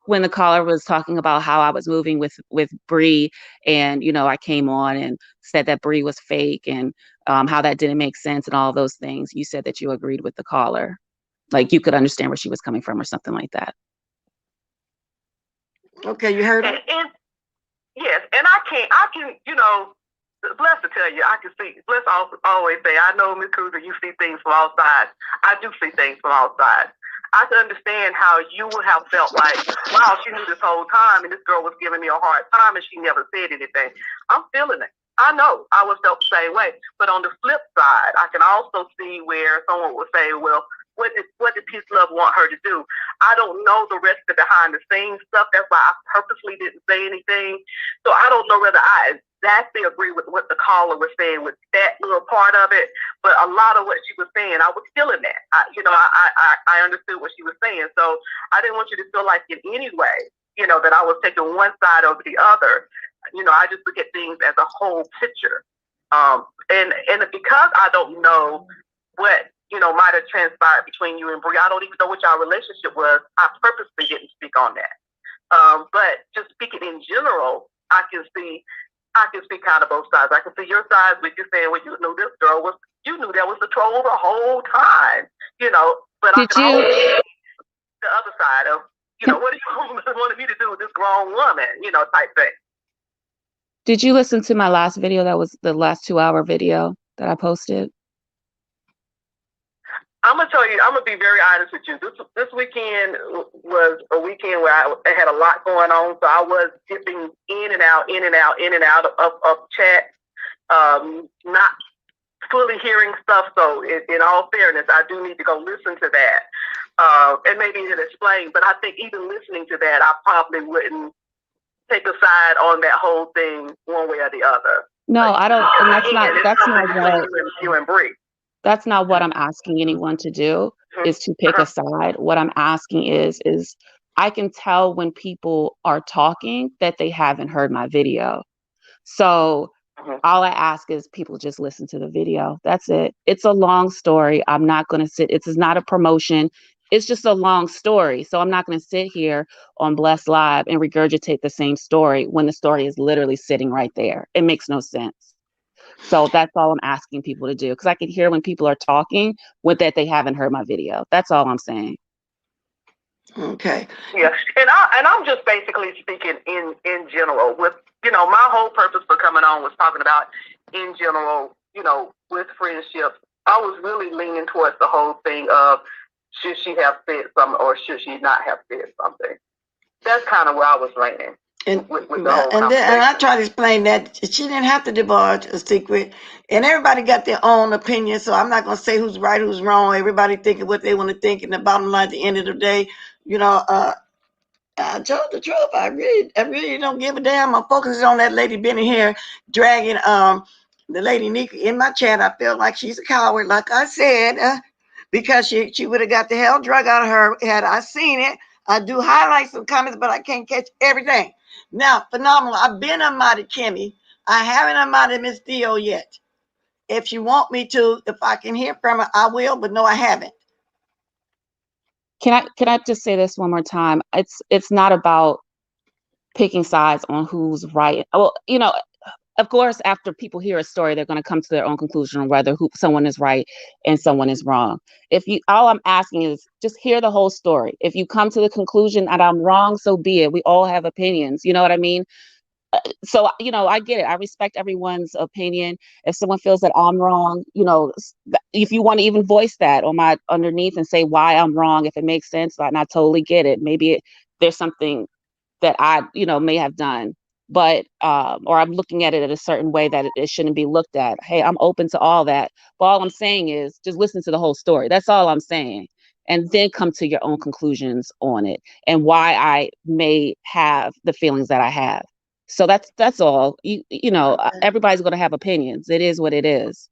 [SPEAKER 5] when the caller was talking about how I was moving with Bree, and I came on and said that Bree was fake, and how that didn't make sense and all those things, you said that you agreed with the caller, like you could understand where she was coming from or something like that.
[SPEAKER 1] Okay, you heard her.
[SPEAKER 3] And yes, and I can, Bless to tell you, I can see. Bless always say, I know, Miss Kruger, you see things from all sides. I do see things from all sides. I can understand how you would have felt like, wow, she knew this whole time, and this girl was giving me a hard time, and she never said anything. I'm feeling it. I know I was felt the same way. But on the flip side, I can also see where someone would say, well, what did Peace Love want her to do? I don't know the rest of the behind the scenes stuff. That's why I purposely didn't say anything. So I don't know whether I exactly agree with what the caller was saying with that little part of it. But a lot of what she was saying, I was feeling that. I understood what she was saying. So I didn't want you to feel like in any way, that I was taking one side over the other. I just look at things as a whole picture. And because I don't know what might have transpired between you and Bree. I don't even know what your relationship was. I purposely didn't speak on that. But just speaking in general, I can see kind of both sides. I can see your side with you saying, well, you knew this girl you knew that was the troll the whole time, but I can also see the other side of, what do you wanted me to do with this grown woman, type thing.
[SPEAKER 5] Did you listen to my last video? That was the last 2-hour video that I posted.
[SPEAKER 3] I'm gonna be very honest with you. This weekend was a weekend where I had a lot going on, so I was dipping in and out of chat, not fully hearing stuff. So in all fairness, I do need to go listen to that, and maybe it'll explain. But I think even listening to that, I probably wouldn't take a side on that whole thing one way or the other.
[SPEAKER 5] No, I don't. And that's not what
[SPEAKER 3] you and Bree.
[SPEAKER 5] That's not what I'm asking anyone to do, is to pick a side. What I'm asking is I can tell when people are talking that they haven't heard my video. So all I ask is people just listen to the video. That's it. It's a long story. I'm not going to sit. It is not a promotion. It's just a long story. So I'm not going to sit here on Blessed Live and regurgitate the same story when the story is literally sitting right there. It makes no sense. So that's all I'm asking people to do, because I can hear when people are talking with that they haven't heard my video. That's all I'm saying.
[SPEAKER 1] Okay.
[SPEAKER 3] Yeah, and I'm just basically speaking in general. With my whole purpose for coming on was talking about in general. With friendships, I was really leaning towards the whole thing of should she have said something or should she not have said something. That's kind of where I was leaning. And
[SPEAKER 1] I try to explain that she didn't have to divulge a secret, and everybody got their own opinion. So I'm not going to say who's right, who's wrong. Everybody thinking what they want to think, and the bottom line, at the end of the day, I told the truth. I really don't give a damn. I'm focusing on that lady being here, dragging the lady Nika in my chat. I feel like she's a coward, like I said, because she would have got the hell drug out of her had I seen it. I do highlight some comments, but I can't catch everything. Now, phenomenal. I've been unmodded Kimmy. I haven't unmodded Miss Theo yet. If you want me to, if I can hear from her, I will, but no, I haven't.
[SPEAKER 5] Can I just say this one more time? It's not about picking sides on who's right. Well, of course, after people hear a story, they're going to come to their own conclusion on whether someone is right and someone is wrong. All I'm asking is just hear the whole story. If you come to the conclusion that I'm wrong, so be it. We all have opinions. You know what I mean? So, I get it. I respect everyone's opinion. If someone feels that I'm wrong, if you want to even voice that on my underneath and say why I'm wrong, if it makes sense, and I totally get it. Maybe there's something that I, may have done, but, or I'm looking at it in a certain way that it shouldn't be looked at. Hey, I'm open to all that. But all I'm saying is just listen to the whole story. That's all I'm saying. And then come to your own conclusions on it and why I may have the feelings that I have. So that's all. You know,
[SPEAKER 1] Okay.
[SPEAKER 5] everybody's going to have opinions. It is what it is.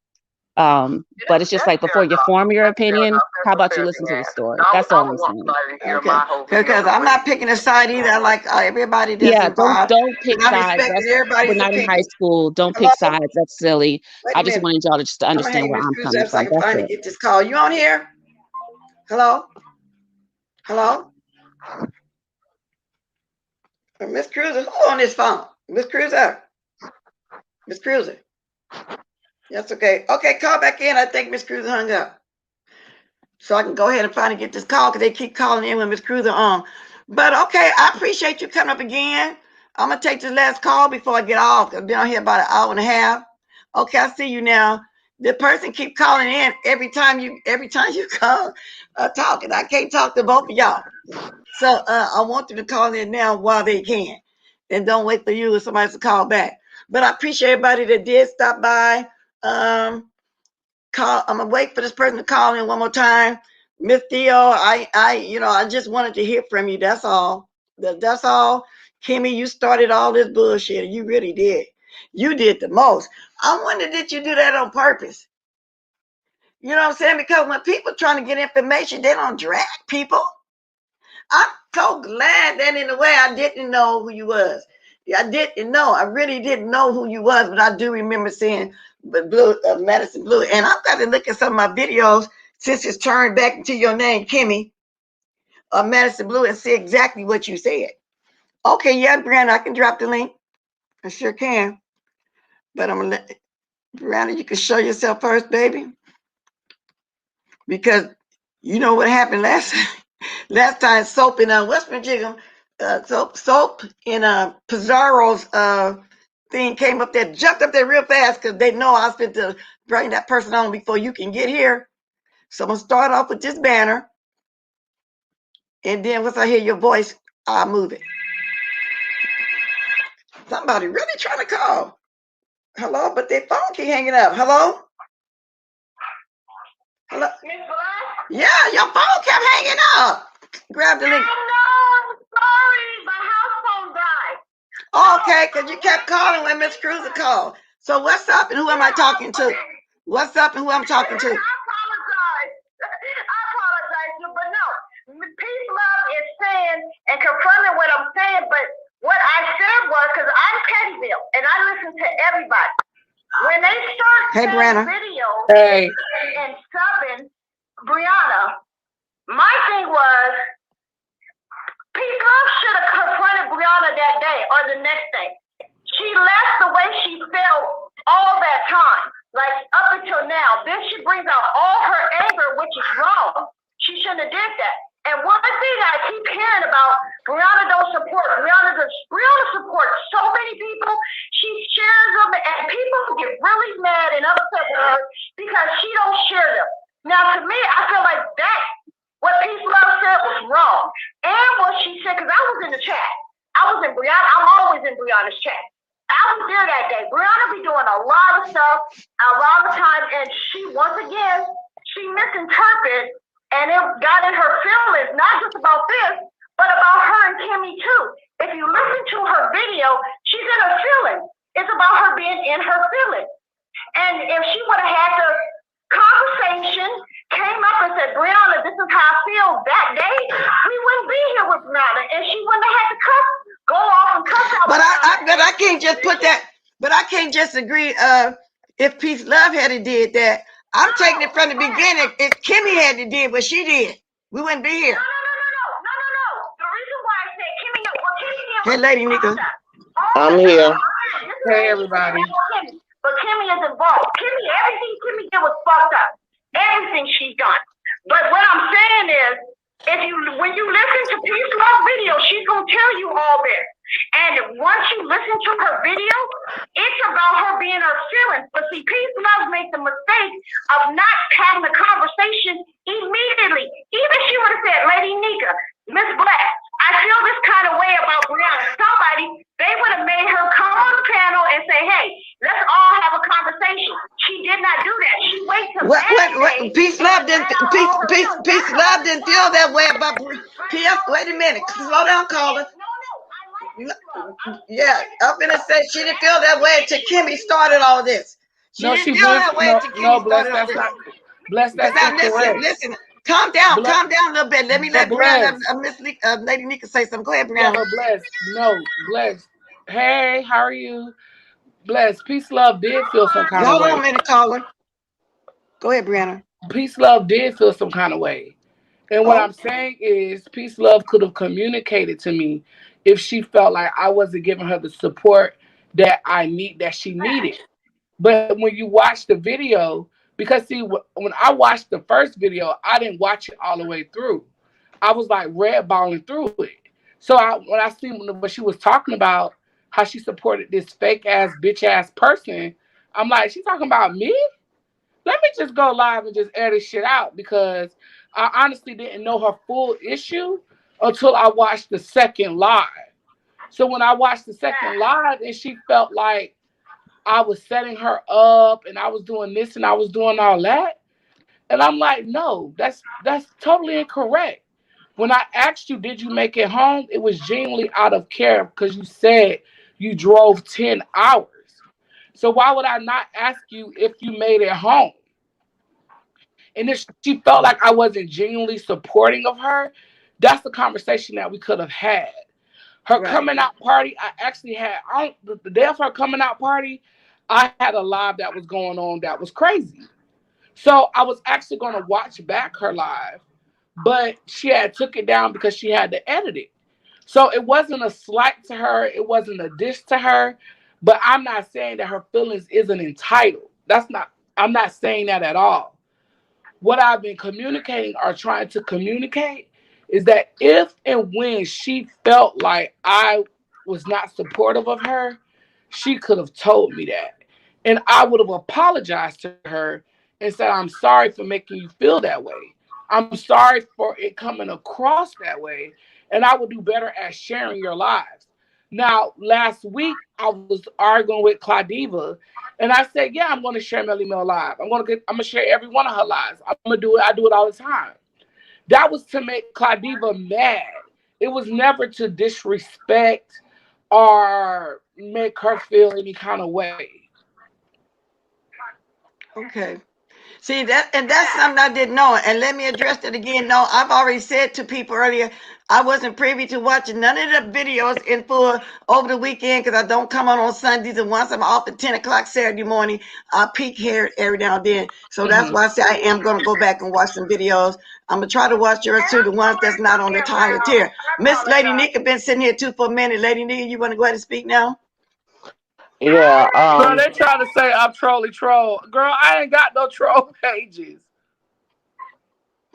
[SPEAKER 3] Yeah,
[SPEAKER 5] But it's just
[SPEAKER 3] that's
[SPEAKER 5] like before
[SPEAKER 3] fair
[SPEAKER 5] you
[SPEAKER 3] enough.
[SPEAKER 5] form your
[SPEAKER 3] That's fair
[SPEAKER 5] opinion,
[SPEAKER 3] enough.
[SPEAKER 5] how
[SPEAKER 3] That's a
[SPEAKER 5] about you
[SPEAKER 3] fair
[SPEAKER 5] listen to the
[SPEAKER 3] answer.
[SPEAKER 5] story?
[SPEAKER 3] I
[SPEAKER 5] That's all
[SPEAKER 3] would
[SPEAKER 5] I'm
[SPEAKER 3] want
[SPEAKER 5] saying.
[SPEAKER 3] somebody to hear
[SPEAKER 1] Okay.
[SPEAKER 3] my whole video.
[SPEAKER 1] Because I'm not picking a side either. I like everybody that's
[SPEAKER 5] Yeah,
[SPEAKER 1] involved.
[SPEAKER 5] don't pick
[SPEAKER 1] And I
[SPEAKER 5] sides.
[SPEAKER 1] respected
[SPEAKER 5] We're
[SPEAKER 1] everybody's
[SPEAKER 5] not in high
[SPEAKER 1] opinion.
[SPEAKER 5] school. Don't
[SPEAKER 1] Hello?
[SPEAKER 5] pick sides. That's silly.
[SPEAKER 1] Wait
[SPEAKER 5] I
[SPEAKER 1] a
[SPEAKER 5] just
[SPEAKER 1] minute.
[SPEAKER 5] wanted y'all to just
[SPEAKER 1] I'm gonna
[SPEAKER 5] understand
[SPEAKER 1] hang
[SPEAKER 5] where
[SPEAKER 1] Miss
[SPEAKER 5] I'm
[SPEAKER 1] Cruz
[SPEAKER 5] coming
[SPEAKER 1] up so I
[SPEAKER 5] from.
[SPEAKER 1] can
[SPEAKER 5] That's
[SPEAKER 1] finally
[SPEAKER 5] it.
[SPEAKER 1] get this call. You on here? Hello? Hello? Miss Cruiser, who on this phone? Miss Cruiser. Miss Cruiser. That's okay. Okay, call back in. I think Miss Cruiser hung up. So I can go ahead and finally get this call because they keep calling in when Miss Cruiser on. But okay, I appreciate you coming up again. I'm gonna take this last call before I get off. I've been on here about an hour and a half. Okay, I see you now. The person keep calling in every time you call talking. I can't talk to both of y'all. So I want them to call in now while they can. And don't wait for you or somebody to call back. But I appreciate everybody that did stop by. I'm gonna wait for this person to call in one more time. Miss Theo, I just wanted to hear from you. That's all. That's all. Kimmy, you started all this bullshit. You really did. You did the most. I wonder, did you do that on purpose? You know what I'm saying? Because when people trying to get information, they don't drag people. I'm so glad that in a way I didn't know who you was. I didn't know. I really didn't know who you was, but I do remember seeing Madison Blue. And I've got to look at some of my videos since it's turned back into your name, Kimmy, Madison Blue, and see exactly what you said. Okay, yeah, Brianna, I can drop the link. I sure can. But I'm gonna let Brianna, you can show yourself first, baby. Because you know what happened last time. Soap in West Virginia, soap in Pizarro's thing came up there, jumped up there real fast because they know I was going to bring that person on before you can get here. So I'm gonna start off with this banner, and then once I hear your voice, I'll move it. Somebody really trying to call. Hello, but their phone keep hanging up. Hello? Hello?
[SPEAKER 2] Miss Black?
[SPEAKER 1] Yeah, your phone kept hanging up. Grab the link.
[SPEAKER 2] I know, I'm sorry, my house phone died.
[SPEAKER 1] Okay, because you kept calling when Miss Cruiser called. So what's up and who am I talking to? What's up and who I'm talking to?
[SPEAKER 2] I apologize. But no, peace, love is saying and confirming what I'm saying. But what I said was, because I'm Pettyville and I listen to everybody. When they start saying videos and subbing Brianna, my thing was, Peace Love should have confronted Brianna that day or the next day. She left the way she felt all that time, like up until now. Then she brings out all her anger, which is wrong. She shouldn't have did that. And one thing I keep hearing about, Brianna don't support. Brianna supports so many people. She shares them, and people get really mad and upset with her because she don't share them. Now, to me, I feel like that, what Peace Love said was wrong. And what she said, because I was in the chat. I was in Brianna. I'm always in Brianna's chat. I was there that day. Brianna be doing a lot of stuff, a lot of time, and she, once again, she misinterpreted, and it got in her feelings, not just about this, but about her and Kimmy too. If you listen to her video, she's in her feelings. It's about her being in her feelings. And if she would have had the conversation, came up and said, Brianna, this is how I feel that day, we wouldn't be here with Brianna, and she wouldn't have had to go off and cuss out.
[SPEAKER 1] But I can't just put that. But I can't just agree. If Peace Love had did that, I'm taking it from the beginning. If Kimmy had did what she did, we wouldn't be here.
[SPEAKER 2] No. The reason why I said Kimmy did.
[SPEAKER 1] Hey, Lady Nika.
[SPEAKER 6] I'm here.
[SPEAKER 2] Hey, everybody. But Kimmy is involved. Everything Kimmy did was fucked up. Everything she's done. But what I'm saying is, when you listen to Peace Love video, she's gonna tell you all this. And once you listen to her video, it's about her being her feelings. But see, Peace Love made the mistake of not having a conversation immediately. Even if she would have said, Lady Nika, Miss Black, I feel this kind of way about Brianna. They would have made her come on the panel and say, hey, let's all have a conversation. She did not do that. She waited till
[SPEAKER 1] What Peace Love didn't Peace Love didn't feel that way about P.S. Wait a minute. Slow down, caller. Yeah, I'm gonna say she didn't feel that way until Kimmy started all this. She
[SPEAKER 6] No,
[SPEAKER 1] didn't
[SPEAKER 6] she
[SPEAKER 1] feel
[SPEAKER 6] went.
[SPEAKER 1] that way
[SPEAKER 6] No,
[SPEAKER 1] until
[SPEAKER 6] no,
[SPEAKER 1] Kimmy
[SPEAKER 6] bless.
[SPEAKER 1] started all
[SPEAKER 6] That's
[SPEAKER 1] this.
[SPEAKER 6] not. Bless.
[SPEAKER 1] But
[SPEAKER 6] That's
[SPEAKER 1] now listen,
[SPEAKER 6] incorrect.
[SPEAKER 1] listen. Calm down
[SPEAKER 6] Bless,
[SPEAKER 1] a little bit. Let me
[SPEAKER 6] but
[SPEAKER 1] let Brianna,
[SPEAKER 6] bless.
[SPEAKER 1] Lady Nika say something. Go ahead,
[SPEAKER 6] Yeah,
[SPEAKER 1] Brianna.
[SPEAKER 6] but bless. No, bless. Hey, how are you? Bless. Peace, love did feel some kind of
[SPEAKER 1] Hold on
[SPEAKER 6] way.
[SPEAKER 1] a minute, caller. Go ahead, Brianna.
[SPEAKER 6] Peace, love did feel some kind of way. And what
[SPEAKER 1] Oh,
[SPEAKER 6] I'm saying is, Peace Love could have communicated to me if she felt like I wasn't giving her the support that she needed. But when you watch the video, because see, when I watched the first video, I didn't watch it all the way through. I was like red balling through it. So when I see what she was talking about, how she supported this fake ass bitch ass person, I'm like, she talking about me? Let me just go live and just air this shit out because I honestly didn't know her full issue until I watched the second live. So when I watched the second live and she felt like I was setting her up and I was doing this and I was doing all that, and I'm like, no, that's totally incorrect. When I asked you, did you make it home? It was genuinely out of care because you said you drove 10 hours. So why would I not ask you if you made it home? And if she felt like I wasn't genuinely supporting of her, that's the conversation that we could have had. Her
[SPEAKER 1] right.
[SPEAKER 6] coming out party, I actually had the day of her coming out party, I had a live that was going on that was crazy. So I was actually going to watch back her live, but she had took it down because she had to edit it. So it wasn't a slight to her, it wasn't a diss to her, but I'm not saying that her feelings isn't entitled. I'm not saying that at all. What I've been communicating or trying to communicate is that if and when she felt like I was not supportive of her, she could have told me that. And I would have apologized to her and said, I'm sorry for making you feel that way. I'm sorry for it coming across that way. And I will do better at sharing your lives. Now, last week, I was arguing with Claudiva and I said, yeah, I'm going to share Melly Mel live. I'm going to share every one of her lives. I'm going to do it. I do it all the time. That was to make Claudiva mad. It was never to disrespect or make her feel any kind of way.
[SPEAKER 1] Okay. See that, and that's something I didn't know. And let me address it again. No, I've already said to people earlier, I wasn't privy to watching none of the videos in full over the weekend because I don't come on Sundays. And once I'm off at 10 o'clock Saturday morning, I peek here every now and then. So that's why I say I am going to go back and watch some videos. I'm going to try to watch yours too, the ones that's not on the entire tier. Miss Lady Nika been sitting here too for a minute. Lady Nika, you want to go ahead and speak now?
[SPEAKER 7] Yeah,
[SPEAKER 6] Girl, they trying to say I'm troll. Girl, I ain't got no troll pages.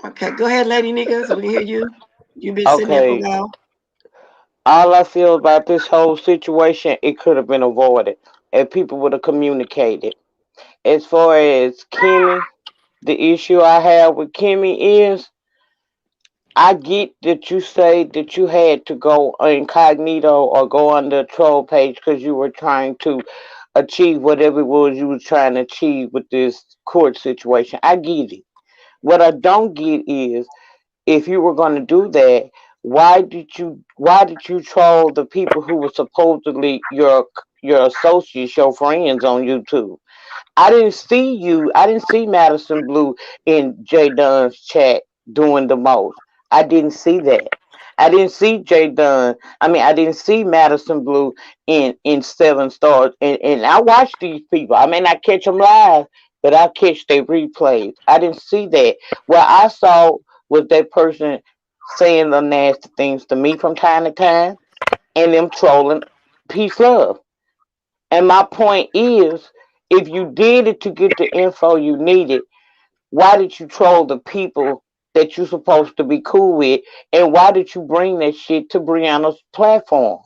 [SPEAKER 1] Okay, go ahead, Lady Nika, so we can hear you. You've been sitting there for a
[SPEAKER 7] okay.
[SPEAKER 1] while.
[SPEAKER 7] All I feel about this whole situation, it could have been avoided if people would have communicated. As far as Kimmy, the issue I have with Kimmy is I get that you say that you had to go incognito or go on the troll page because you were trying to achieve whatever it was you were trying to achieve with this court situation. I get it. What I don't get is if you were going to do that, why did you troll the people who were supposedly your associates, your friends on YouTube? I didn't see Madison Blue in Jay Dunn's chat doing the most. I didn't see that. I didn't see I didn't see Madison Blue in Seven Stars. And I watch these people. I may not catch them live, but I catch their replays. I didn't see that. What I saw was that person saying the nasty things to me from time to time and them trolling peace love. And my point is, if you did it to get the info you needed, why did you troll the people that you're supposed to be cool with? And why did you bring that shit to Brianna's platform?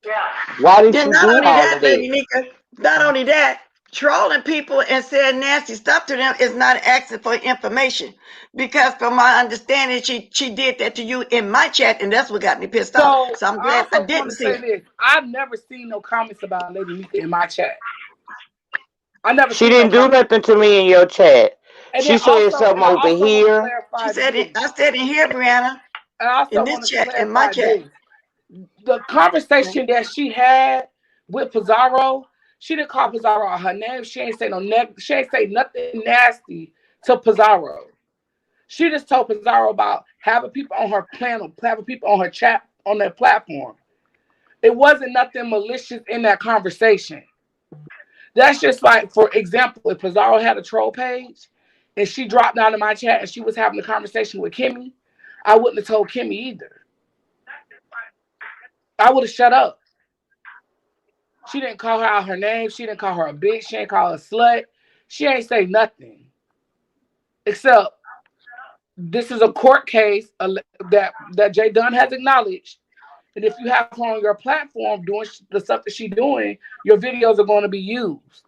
[SPEAKER 2] Yeah.
[SPEAKER 7] Why did
[SPEAKER 1] Then
[SPEAKER 7] you
[SPEAKER 1] not
[SPEAKER 7] do
[SPEAKER 1] only
[SPEAKER 7] all of
[SPEAKER 1] that,
[SPEAKER 7] that?
[SPEAKER 1] Lady Nika, not only that, trolling people and saying nasty stuff to them is not asking for information. Because from my understanding, she did that to you in my chat, and that's what got me pissed off.
[SPEAKER 6] So
[SPEAKER 1] So I'm
[SPEAKER 6] I
[SPEAKER 1] glad I
[SPEAKER 6] also want
[SPEAKER 1] didn't
[SPEAKER 6] to
[SPEAKER 1] see
[SPEAKER 6] say
[SPEAKER 1] it.
[SPEAKER 6] this. I've never seen no comments about Lady Nika in my chat. I never
[SPEAKER 7] She
[SPEAKER 6] seen no
[SPEAKER 7] didn't do
[SPEAKER 6] comments.
[SPEAKER 7] nothing to me in your chat.
[SPEAKER 6] And then
[SPEAKER 7] She said something
[SPEAKER 6] and I
[SPEAKER 7] over
[SPEAKER 6] also want to
[SPEAKER 7] here.
[SPEAKER 1] She
[SPEAKER 6] clarify
[SPEAKER 1] said,
[SPEAKER 6] this.
[SPEAKER 1] I said in here, Brianna,
[SPEAKER 6] And I
[SPEAKER 1] in
[SPEAKER 6] also
[SPEAKER 1] this
[SPEAKER 6] want to
[SPEAKER 1] chat, in my
[SPEAKER 6] clarify
[SPEAKER 1] chat.
[SPEAKER 6] this. The conversation that she had with Pizarro, she didn't call Pizarro out her name. She ain't say she ain't say nothing nasty to Pizarro. She just told Pizarro about having people on her panel, having people on her chat on their platform. It wasn't nothing malicious in that conversation. That's just like, for example, if Pizarro had a troll page and she dropped down in my chat and she was having a conversation with Kimmy, I wouldn't have told Kimmy either. I would have shut up. She didn't call her out her name. She didn't call her a bitch. She didn't call her a slut. She ain't say nothing. Except this is a court case that Jay Dunn has acknowledged. And if you have her on your platform doing the stuff that she's doing, your videos are going to be used.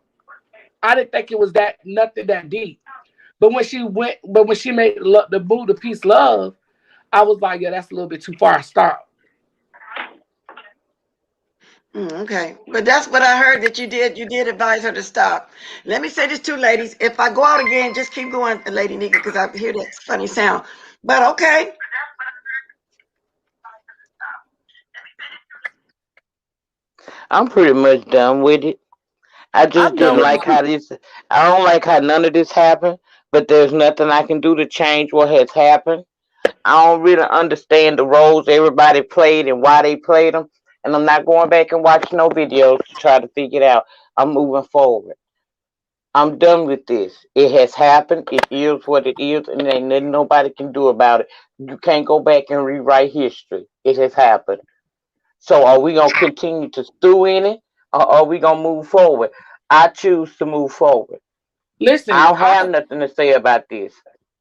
[SPEAKER 6] I didn't think it was nothing that deep. But when she made the boo to peace love, I was like, yeah, that's a little bit too far. Stop.
[SPEAKER 1] Okay, but that's what I heard that you did. You did advise her to stop. Let me say this too, ladies. If I go out again, just keep going, Lady Nika, because I hear that funny sound. But okay.
[SPEAKER 7] I'm pretty much done with it. I just didn't like how this. I don't like how none of this happened. But there's nothing I can do to change what has happened. I don't really understand the roles everybody played and why they played them. And I'm not going back and watching no videos to try to figure it out. I'm moving forward. I'm done with this. It has happened. It is what it is, and ain't nothing nobody can do about it. You can't go back and rewrite history. It has happened. So are we gonna continue to stew in it, or are we gonna move forward? I choose to move forward.
[SPEAKER 6] Listen,
[SPEAKER 7] I don't have nothing to say about this.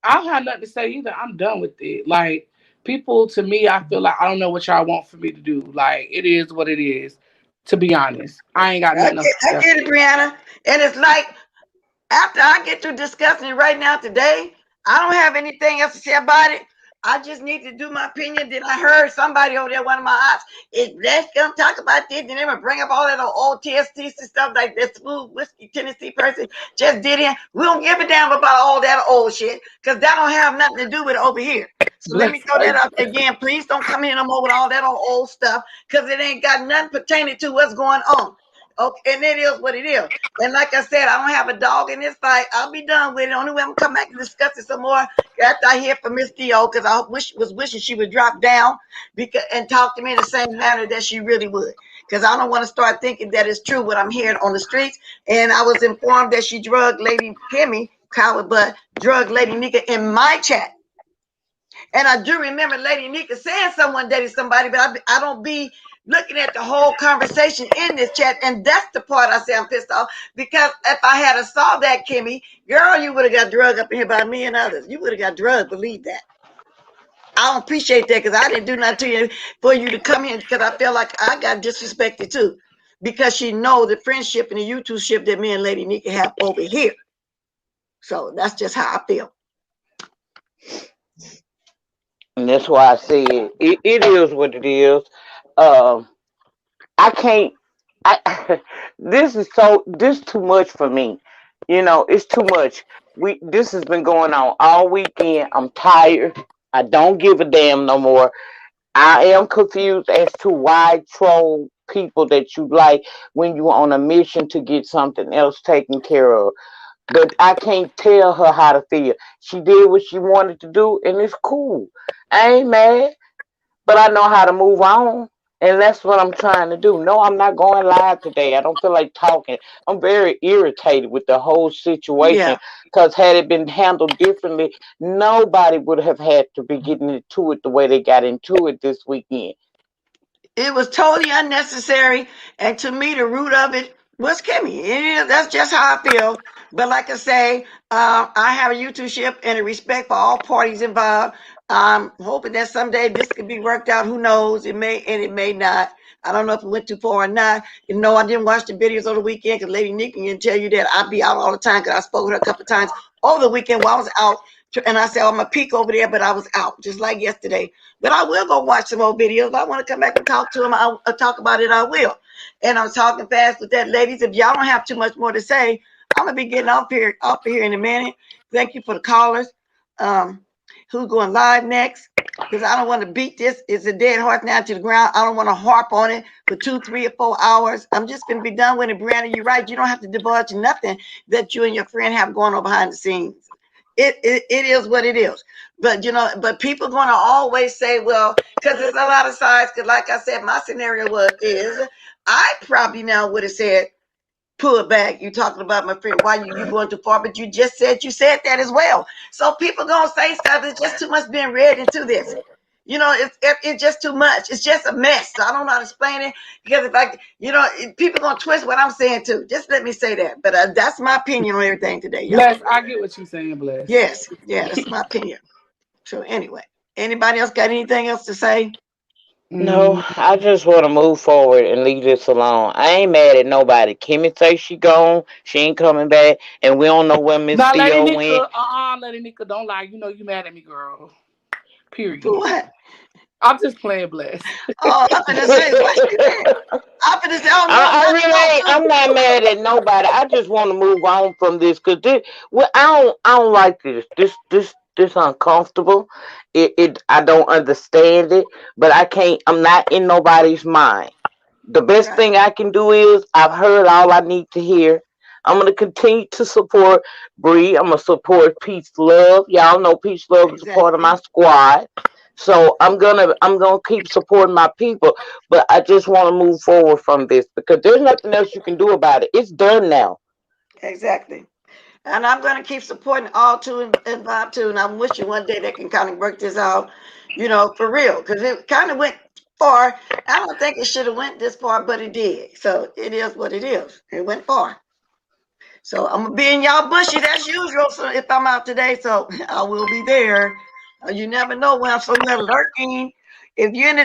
[SPEAKER 6] I don't have nothing to say either. I'm done with it. Like, people, to me, I feel like I don't know what y'all want for me to do. Like, it is what it is. To be honest, I ain't got nothing else to say.
[SPEAKER 1] I get it, Brianna. And it's like, after I get through discussing it right now today, I don't have anything else to say about it. I just need to do my opinion. Then I heard somebody over there, one of my aunts, let's come talk about this. And they would bring up all that old TST stuff like that smooth whiskey Tennessee person just did it. We don't give a damn about all that old shit because that don't have nothing to do with it over here. So let me throw that out again. Please don't come in no more with all that old stuff because it ain't got nothing pertaining to what's going on. Okay, and it is what it is. And like I said, I don't have a dog in this fight. I'll be done with it. Only way I'm gonna come back and discuss it some more after I hear from Miss Dio, because I was wishing she would drop down and talk to me in the same manner that she really would. Because I don't want to start thinking that it's true what I'm hearing on the streets. And I was informed that she drugged Lady Kimmy, coward butt, drugged Lady Nika in my chat. And I do remember Lady Nika saying someone dated somebody, but I don't be looking at the whole conversation in this chat. And that's the part I say I'm pissed off, because if I had saw that, Kimmy, girl, you would have got drugged up in here by me and others. You would have got drugged, believe that. I don't appreciate that, because I didn't do nothing to you for you to come here, because I feel like I got disrespected too, because she know the friendship and the YouTube ship that me and Lady Nika have over here. So that's just how I feel.
[SPEAKER 7] And that's why I said it is what it is. I can't. This is too much for me. You know, it's too much. This has been going on all weekend. I'm tired. I don't give a damn no more. I am confused as to why troll people that you like when you're on a mission to get something else taken care of. But I can't tell her how to feel. She did what she wanted to do, and it's cool. I ain't mad, but I know how to move on. And that's what I'm trying to do. No, I'm not going live today. I don't feel like talking. I'm very irritated with the whole situation, because had it been handled differently, nobody would have had to be getting into it the way they got into it this weekend.
[SPEAKER 1] It was totally unnecessary. And to me, the root of it was Kimmy. That's just how I feel. But like I say, I have a YouTube ship and a respect for all parties involved. I'm hoping that someday this could be worked out. Who knows? It may and it may not. I don't know if it went too far or not. You know, I didn't watch the videos on the weekend because Lady Nika can tell you that I be out all the time, because I spoke with her a couple of times over the weekend while I was out. And I said, I'm going to peek over there, but I was out, just like yesterday. But I will go watch some more videos. If I want to come back and talk to them, I'll talk about it, I will. And I'm talking fast with that, ladies. If y'all don't have too much more to say, I'm going to be getting off here in a minute. Thank you for the callers. Who's going live next? because I don't want to beat this. It's a dead horse now to the ground. I don't want to harp on it for 2, 3, or 4 hours. I'm just going to be done with it. Brianna, you're right. You don't have to divulge nothing that you and your friend have going on behind the scenes. It is what it is. But, you know, but people going to always say, well, because there's a lot of sides. Because like I said, my scenario is I probably now would have said, pull it back. You talking about my friend, why you going too far? But you said that as well. So people gonna say stuff. It's just too much being read into this. You know, it's just too much. It's just a mess. So I don't know how to explain it because people gonna twist what I'm saying too. Just let me say that. But that's my opinion on everything today, y'all.
[SPEAKER 6] Bless, I get what you're saying, Bless.
[SPEAKER 1] Yes, yeah, that's my opinion. So anyway, anybody else got anything else to say?
[SPEAKER 7] No, I just want to move forward and leave this alone. I ain't mad at nobody. Kimmy say she gone, she ain't coming back, and we don't know where Miss
[SPEAKER 6] Now, Lady
[SPEAKER 7] Theo
[SPEAKER 6] Nika,
[SPEAKER 7] went.
[SPEAKER 6] Lady Nika, don't lie. You know you mad at me, girl. Period.
[SPEAKER 1] For what?
[SPEAKER 6] I'm just playing, Bless.
[SPEAKER 1] Oh, I'm gonna say what you did. I'm gonna say, oh no,
[SPEAKER 7] I really ain't. I'm not mad at nobody. I just want to move on from this because I don't like this. This uncomfortable. I don't understand it, but I can't. I'm not in nobody's mind. The best
[SPEAKER 1] Right.
[SPEAKER 7] thing I can do is I've heard all I need to hear. I'm gonna continue to support Bree. I'm gonna support Peace Love. Y'all know Peace Love is a part of my squad. So I'm gonna keep supporting my people, but I just want to move forward from this because there's nothing else you can do about it. It's done now.
[SPEAKER 1] Exactly. And I'm going to keep supporting all two and Bob too. And I'm wishing one day they can kind of work this out, you know, for real. Because it kind of went far. I don't think it should have went this far, but it did. So it is what it is. It went far. So I'm going to be in y'all bushes as usual. So if I'm out today, so I will be there. You never know when I'm somewhere lurking. If you in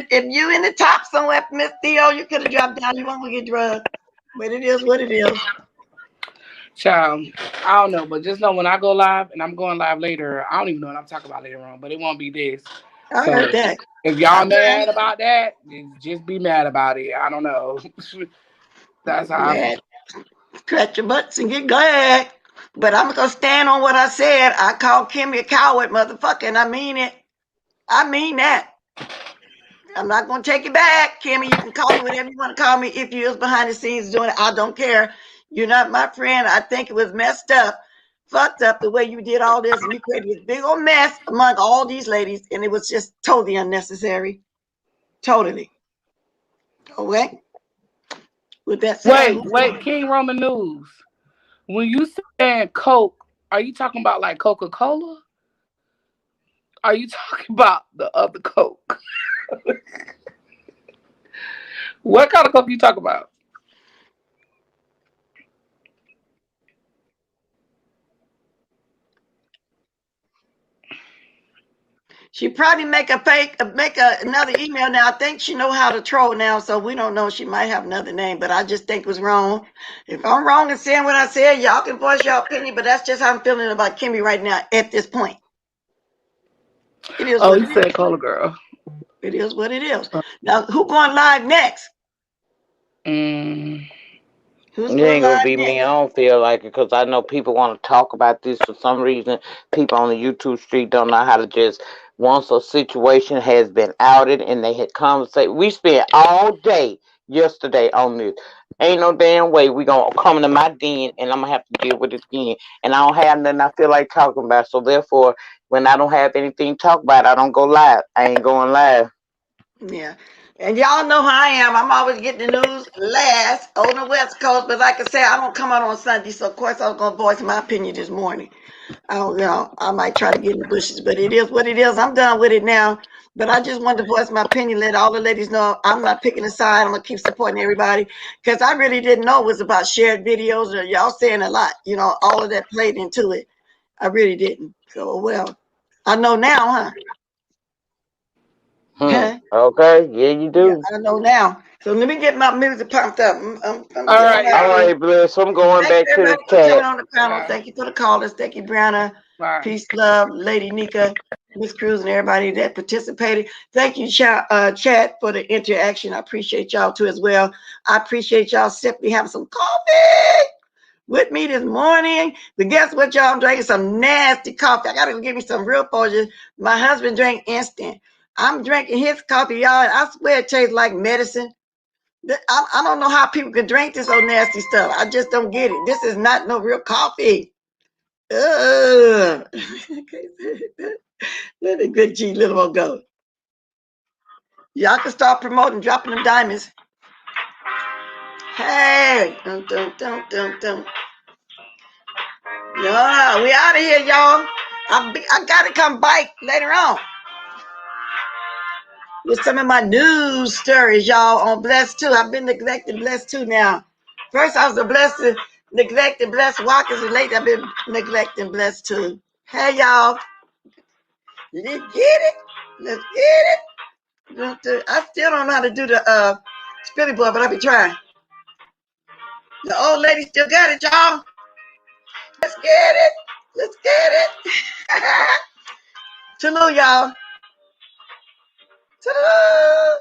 [SPEAKER 1] the top somewhere, Miss Theo, you could have dropped down. You won't get drugged. But it is what it is.
[SPEAKER 6] Child, I don't know, but just know when I go live, and I'm going live later, I don't even know what I'm talking about later on, but it won't be this.
[SPEAKER 1] I heard that.
[SPEAKER 6] If y'all mad about that, just be mad about it. I don't know. That's how I feel.
[SPEAKER 1] Scratch your butts and get glad. But I'm going to stand on what I said. I called Kimmy a coward, motherfucker, and I mean it. I mean that. I'm not going to take it back. Kimmy, you can call me whatever you want to call me. If you was behind the scenes doing it, I don't care. You're not my friend. I think it was messed up, fucked up the way you did all this. And you created this big old mess among all these ladies. And it was just totally unnecessary. Totally. Okay? With that said,
[SPEAKER 6] Wait, King Roman News. When you saying Coke, are you talking about like Coca-Cola? Are you talking about the other Coke? What kind of Coke you talking about?
[SPEAKER 1] she probably make another email now. I think she know how to troll now, so we don't know. She might have another name, but I just think it was wrong. If I'm wrong in saying what I said, y'all can voice your opinion, but that's just how I'm feeling about Kimmy right now at this point. It is.
[SPEAKER 6] Oh, you said Cola Girl.
[SPEAKER 1] It is what it is. Now, who going live next?
[SPEAKER 7] It ain't gonna be me. I don't feel like it because I know people want to talk about this for some reason. People on the YouTube street don't know how to just once a situation has been outed and they had conversation. We spent all day yesterday on this. Ain't no damn way we gonna come to my den and I'm gonna have to deal with it again. And I don't have nothing I feel like talking about. So therefore, when I don't have anything to talk about, I don't go live. I ain't going live.
[SPEAKER 1] Yeah. And y'all know how I am. I'm always getting the news last on the West Coast. But like I said, I don't come out on Sunday. So, of course, I was going to voice my opinion this morning. I might try to get in the bushes. But it is what it is. I'm done with it now. But I just wanted to voice my opinion, let all the ladies know I'm not picking a side. I'm going to keep supporting everybody. Because I really didn't know it was about shared videos or y'all saying a lot. You know, all of that played into it. I really didn't. So, well, I know now, huh?
[SPEAKER 7] Okay, yeah, you do.
[SPEAKER 1] Yeah, I know now. So let me get my music pumped up.
[SPEAKER 6] All right,
[SPEAKER 7] Bless. I'm going back to the chat.
[SPEAKER 1] On the panel. Thank you for the callers. Thank you, Brianna. Peace, love, Lady Nika, Miss Cruz, and everybody that participated. Thank you, chat, for the interaction. I appreciate y'all too as well. I appreciate y'all simply having some coffee with me this morning. But guess what, y'all? I'm drinking some nasty coffee. I gotta give me some real fortune. My husband drank instant. I'm drinking his coffee, y'all. I swear it tastes like medicine. I don't know how people can drink this old nasty stuff. I just don't get it. This is not no real coffee. Ugh. Let the good G little one go. Y'all can start promoting, dropping them diamonds. Hey, dun, dun, dun, dun, dun. Yeah, we out of here, y'all. I gotta come bike later on with some of my news stories, y'all, on Blessed 2. I've been neglecting Blessed 2 now. First, I was a blessed, neglecting Blessed Walkers, and lately I've been neglecting Blessed 2. Hey, y'all. Let's get it. Let's get it. I still don't know how to do the spilly boy, but I'll be trying. The old lady still got it, y'all. Let's get it. Let's get it. Toodaloo, y'all. Toodaloo.